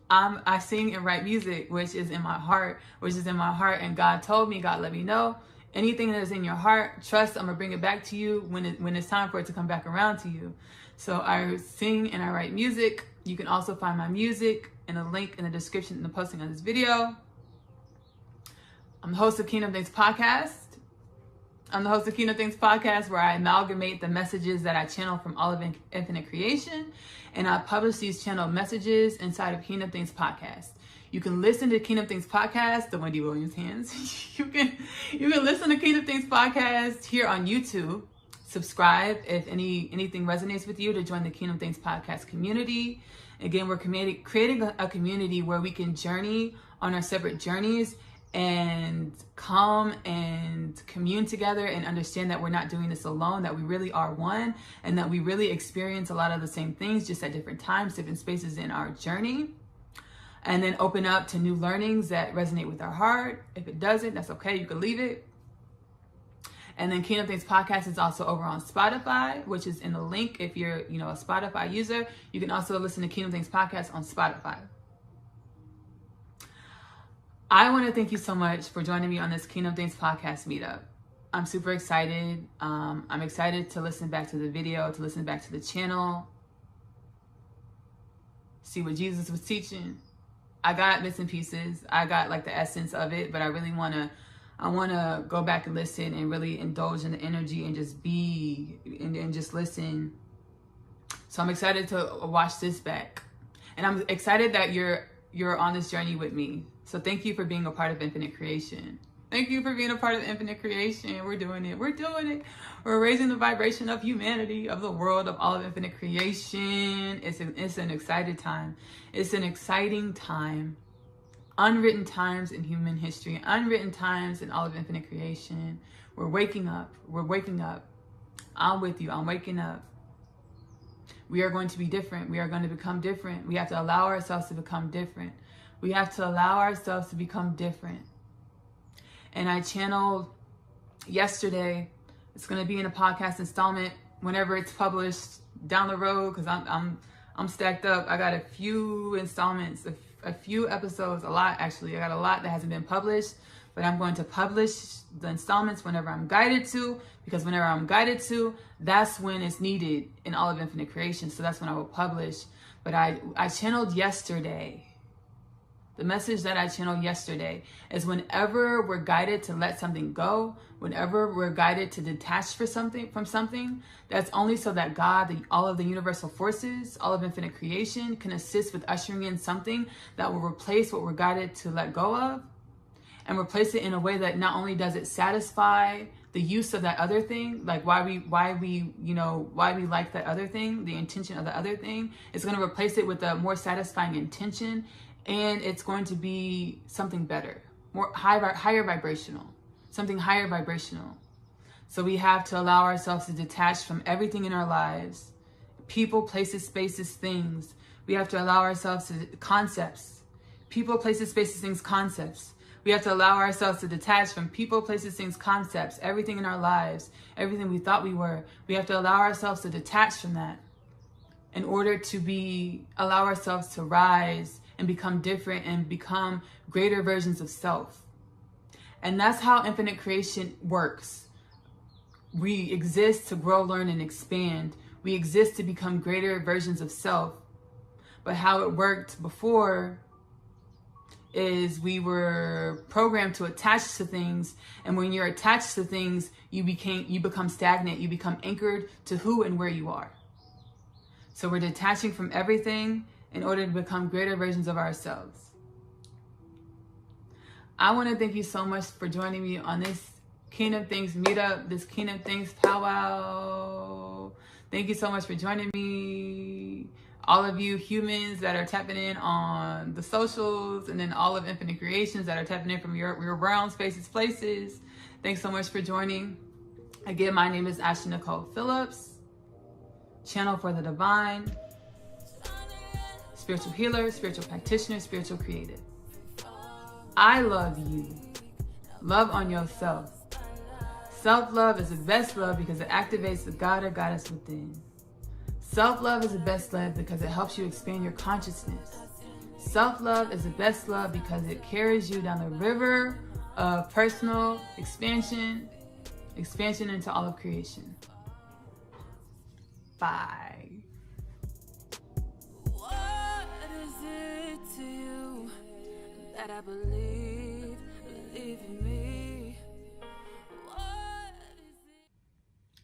I sing and write music, which is in my heart. And God let me know, anything that is in your heart, trust, I'm gonna bring it back to you when it's time for it to come back around to you. So I sing and I write music. You can also find my music in a link in the description in the posting of this video. I'm the host of Kingdom Things Podcast. Where I amalgamate the messages that I channel from all of infinite creation, and I publish these channeled messages inside of Kingdom Things Podcast. You can listen to Kingdom Things Podcast, the Wendy Williams hands. You can listen to Kingdom Things Podcast here on YouTube. Subscribe if anything resonates with you to join the Kingdom Things Podcast community. Again, we're creating a community where we can journey on our separate journeys and come and commune together and understand that we're not doing this alone, that we really are one, and that we really experience a lot of the same things, just at different times, different spaces in our journey. and then open up to new learnings that resonate with our heart. If it doesn't, that's okay. You can leave it. And then Kingdom Things Podcast is also over on Spotify, which is in the link. If you're, a Spotify user, you can also listen to Kingdom Things Podcast on Spotify. I want to thank you so much for joining me on this Kingdom Things Podcast meetup. I'm super excited. I'm excited to listen back to the video, to listen back to the channel, see what Jesus was teaching. I got bits and pieces. I got like the essence of it, but I really want to go back and listen and really indulge in the energy and just be and just listen. So I'm excited to watch this back. And I'm excited that you're on this journey with me. So thank you for being a part of Infinite Creation. Thank you for being a part of Infinite Creation. We're doing it. We're doing it. We're raising the vibration of humanity, of the world, of all of Infinite Creation. It's an exciting time. It's an exciting time. Unwritten times in human history. Unwritten times in all of Infinite Creation. We're waking up. We're waking up. I'm with you. I'm waking up. We are going to be different. We are going to become different. We have to allow ourselves to become different. We have to allow ourselves to become different. And I channeled yesterday. It's going to be in a podcast installment whenever it's published down the road, because I'm stacked up. I got a few installments, a few episodes, a lot actually. I got a lot that hasn't been published, but I'm going to publish the installments whenever I'm guided to, because whenever I'm guided to, that's when it's needed in all of Infinite Creation. So that's when I will publish. But I channeled yesterday. The message that I channeled yesterday is whenever we're guided to let something go, whenever we're guided to detach from something, that's only so that God, all of the universal forces, all of Infinite Creation can assist with ushering in something that will replace what we're guided to let go of, and replace it in a way that not only does it satisfy the use of that other thing, like why we like that other thing, the intention of the other thing, it's going to replace it with a more satisfying intention. And it's going to be something better, more higher vibrational, something higher vibrational. So we have to allow ourselves to detach from everything in our lives, people, places, spaces, things. We have to allow ourselves to concepts, people, places, spaces, things, concepts. We have to allow ourselves to detach from people, places, things, concepts, everything in our lives, everything we thought we were. We have to allow ourselves to detach from that in order to allow ourselves to rise and become different and become greater versions of self. And that's how Infinite Creation works. We exist to grow, learn, and expand. We exist to become greater versions of self. But how it worked before is we were programmed to attach to things. And when you're attached to things, you become stagnant. You become anchored to who and where you are. So we're detaching from everything in order to become greater versions of ourselves. I want to thank you so much for joining me on this Kingdom Things meetup, this Kingdom Things powwow. Thank you so much for joining me. All of you humans that are tapping in on the socials, and then all of Infinite Creations that are tapping in from your realms, spaces, places. Thanks so much for joining. Again, my name is Ashley-Nicole Phillips, Channel for the Divine, spiritual healer, spiritual practitioner, spiritual creative. I love you. Love on yourself. Self-love is the best love because it activates the God or goddess within. Self-love is the best love because it helps you expand your consciousness. Self-love is the best love because it carries you down the river of personal expansion into all of creation. Bye. That I believe in me.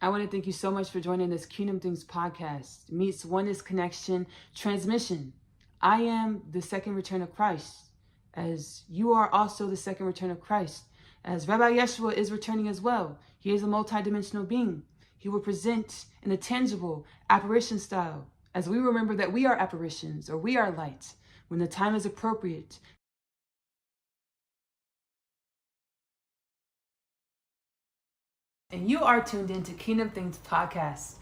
I want to thank you so much for joining this Kingdom Things podcast meets Oneness Connection transmission. I am the second return of Christ, as you are also the second return of Christ, as Rabbi Yeshua is returning as well. He is a multidimensional being. He will present in a tangible apparition style, as we remember that we are apparitions, or we are light, when the time is appropriate. And you are tuned into Kingdom Things podcast.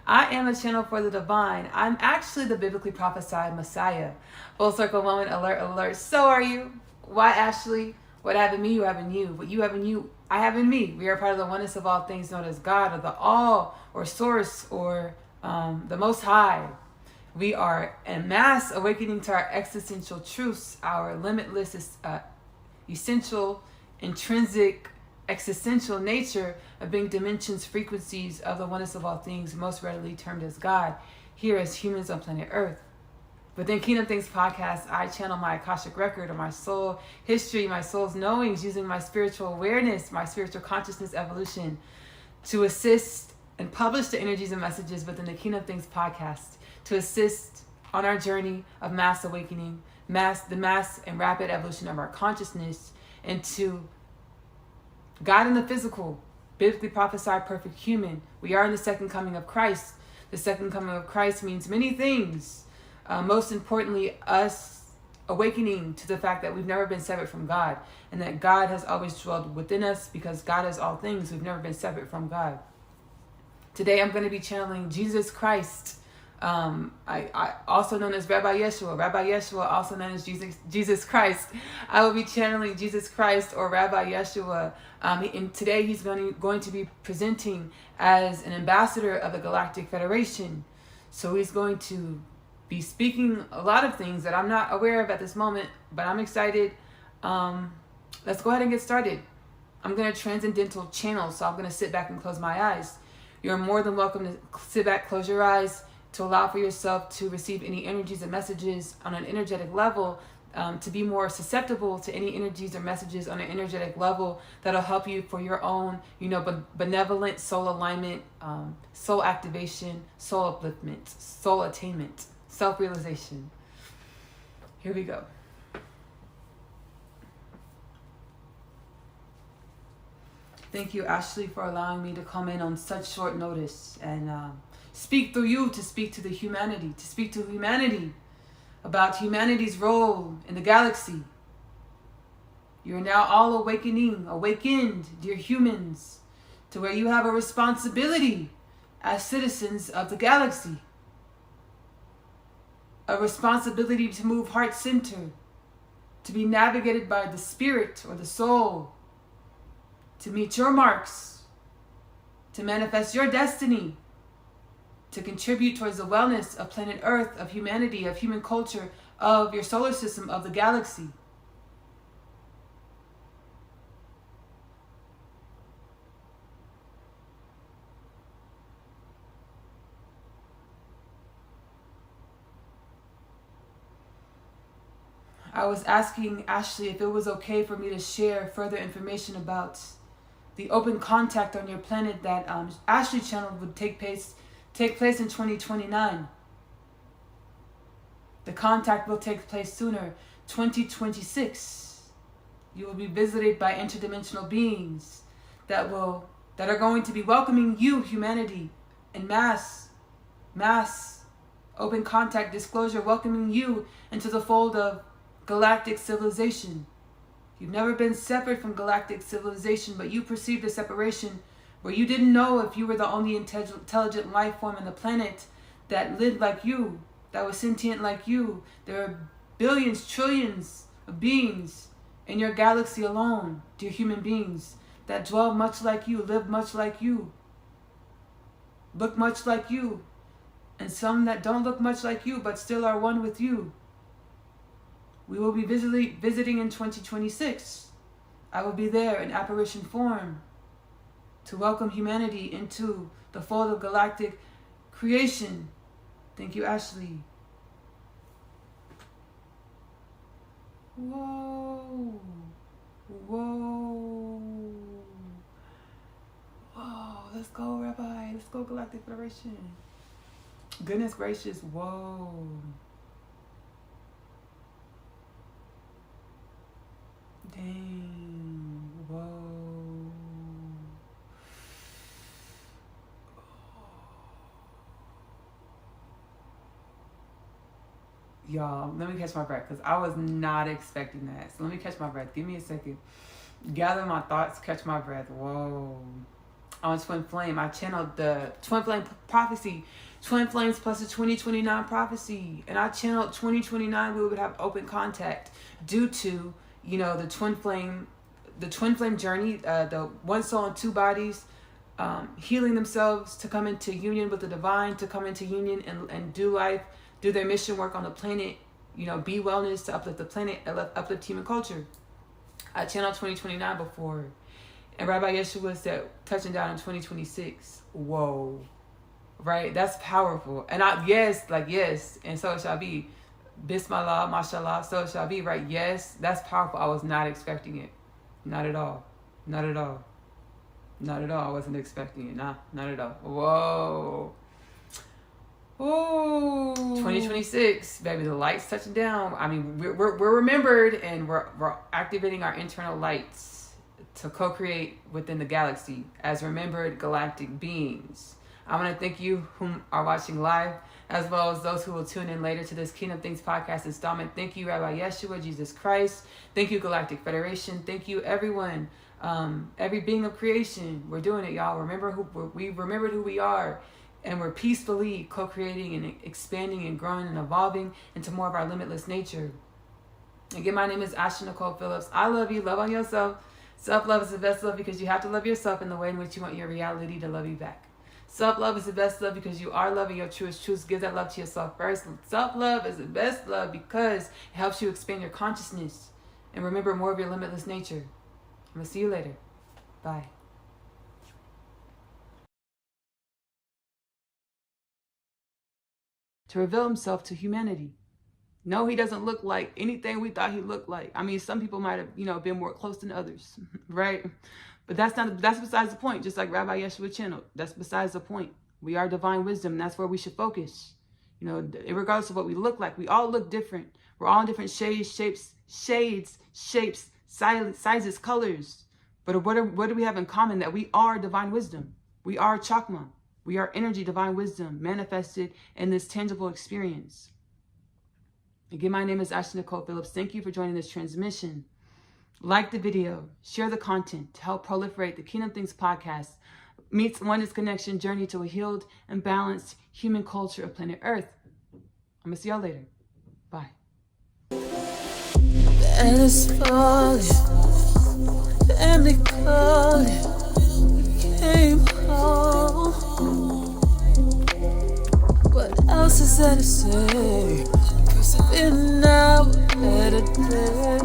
I am a channel for the divine. I'm actually the biblically prophesied Messiah. Full circle moment, alert, alert. So are you. Why, Ashley? What I have in me, you have in you. What you have in you, I have in me. We are part of the oneness of all things known as God, or the all, or source, or the Most High. We are a mass awakening to our existential truths, our limitless, essential, intrinsic, existential nature of being dimensions, frequencies of the oneness of all things, most readily termed as God, here as humans on planet Earth. Within Kingdom Things podcast, I channel my Akashic record, or my soul history, my soul's knowings, using my spiritual awareness, my spiritual consciousness evolution, to assist and publish the energies and messages within the Kingdom Things podcast, to assist on our journey of mass awakening, the mass and rapid evolution of our consciousness, and to God in the physical, biblically prophesied perfect human. We are in the second coming of Christ. The second coming of Christ means many things. Most importantly, us awakening to the fact that we've never been separate from God, and that God has always dwelled within us, because God is all things. We've never been separate from God. Today I'm going to be channeling Jesus Christ, I also known as Rabbi Yeshua, also known as Jesus Christ. I will be channeling Jesus Christ, or Rabbi Yeshua, and today he's going to be presenting as an ambassador of the Galactic Federation. So he's going to be speaking a lot of things that I'm not aware of at this moment, but I'm excited. Let's go ahead and get started. I'm going to transcendental channel, so I'm going to sit back and close my eyes. You're more than welcome to sit back, close your eyes, to allow for yourself to receive any energies and messages on an energetic level, to be more susceptible to any energies or messages on an energetic level that'll help you for your own, benevolent soul alignment, soul activation, soul upliftment, soul attainment, self-realization. Here we go. Thank you, Ashley, for allowing me to come in on such short notice and speak through you to speak to humanity about humanity's role in the galaxy. You're now all awakened, dear humans, to where you have a responsibility as citizens of the galaxy. A responsibility to move heart-centered, to be navigated by the spirit or the soul, to meet your marks, to manifest your destiny, to contribute towards the wellness of planet Earth, of humanity, of human culture, of your solar system, of the galaxy. I was asking Ashley if it was okay for me to share further information about the open contact on your planet that Ashley channeled would take place in 2029. The contact will take place sooner, 2026. You will be visited by interdimensional beings that are going to be welcoming you, humanity, in mass open contact disclosure, welcoming you into the fold of galactic civilization. You've never been separate from galactic civilization, but you perceived a separation where you didn't know if you were the only intelligent life form on the planet that lived like you, that was sentient like you. There are billions, trillions of beings in your galaxy alone, dear human beings, that dwell much like you, live much like you, look much like you, and some that don't look much like you but still are one with you. We will be visiting in 2026. I will be there in apparition form to welcome humanity into the fold of galactic creation. Thank you, Ashley. Whoa. Let's go, Rabbi. Let's go, Galactic Federation. Goodness gracious. Whoa. Dang. Whoa. Y'all, let me catch my breath because I was not expecting that. So let me catch my breath. Give me a second. Gather my thoughts, catch my breath. Whoa. on Twin Flame. I channeled the Twin Flame prophecy, Twin Flames plus the 2029 prophecy, and I channeled 2029. We would have open contact due to, you know, the Twin Flame journey, the one soul and two bodies, healing themselves to come into union with the divine, to come into union and do life, do their mission work on the planet, you know, be wellness, to uplift the planet, uplift human culture. I channeled 2029 before, and Rabbi Yeshua said touching down in 2026. Whoa, right? That's powerful. And yes, and so it shall be. Bismillah, mashallah, so it shall be, right? Yes, that's powerful. I was not expecting it. Not at all. Not at all. Not at all. I wasn't expecting it. Nah, not at all. Whoa. Ooh. 2026, baby, the lights touching down. I mean, we're remembered, and we're activating our internal lights to co-create within the galaxy as remembered galactic beings. I want to thank you who are watching live, as well as those who will tune in later to this Kingdom Things podcast installment. Thank you, Rabbi Yeshua, Jesus Christ. Thank you, Galactic Federation. Thank you, everyone, every being of creation. We're doing it, y'all. We remembered who we are, and we're peacefully co-creating and expanding and growing and evolving into more of our limitless nature. Again, my name is Ashley-Nicole Phillips. I love you. Love on yourself. Self-love is the best love because you have to love yourself in the way in which you want your reality to love you back. Self-love is the best love because you are loving your truest truth. Give that love to yourself first. Self-love is the best love because it helps you expand your consciousness and remember more of your limitless nature. I'm going to see you later. Bye. To reveal himself to humanity. No, he doesn't look like anything we thought he looked like. I mean, some people might have, you know, been more close than others, right? But that's besides the point. Just like Rabbi Yeshua channeled, that's besides the point. We are divine wisdom, and that's where we should focus. You know, regardless of what we look like, we all look different. We're all in different shades, sizes, colors. But what do we have in common? That we are divine wisdom. We are Chakma. We are energy, divine wisdom, manifested in this tangible experience. Again, my name is Ashley-Nicole Phillips. Thank you for joining this transmission. Like the video, share the content to help proliferate the Kingdom Things podcast meets Oneness Connection journey to a healed and balanced human culture of planet Earth. I'm going to see y'all later. Bye. And it's falling, and they call it, came home. What else is there to say? 'Cause I've been out better days.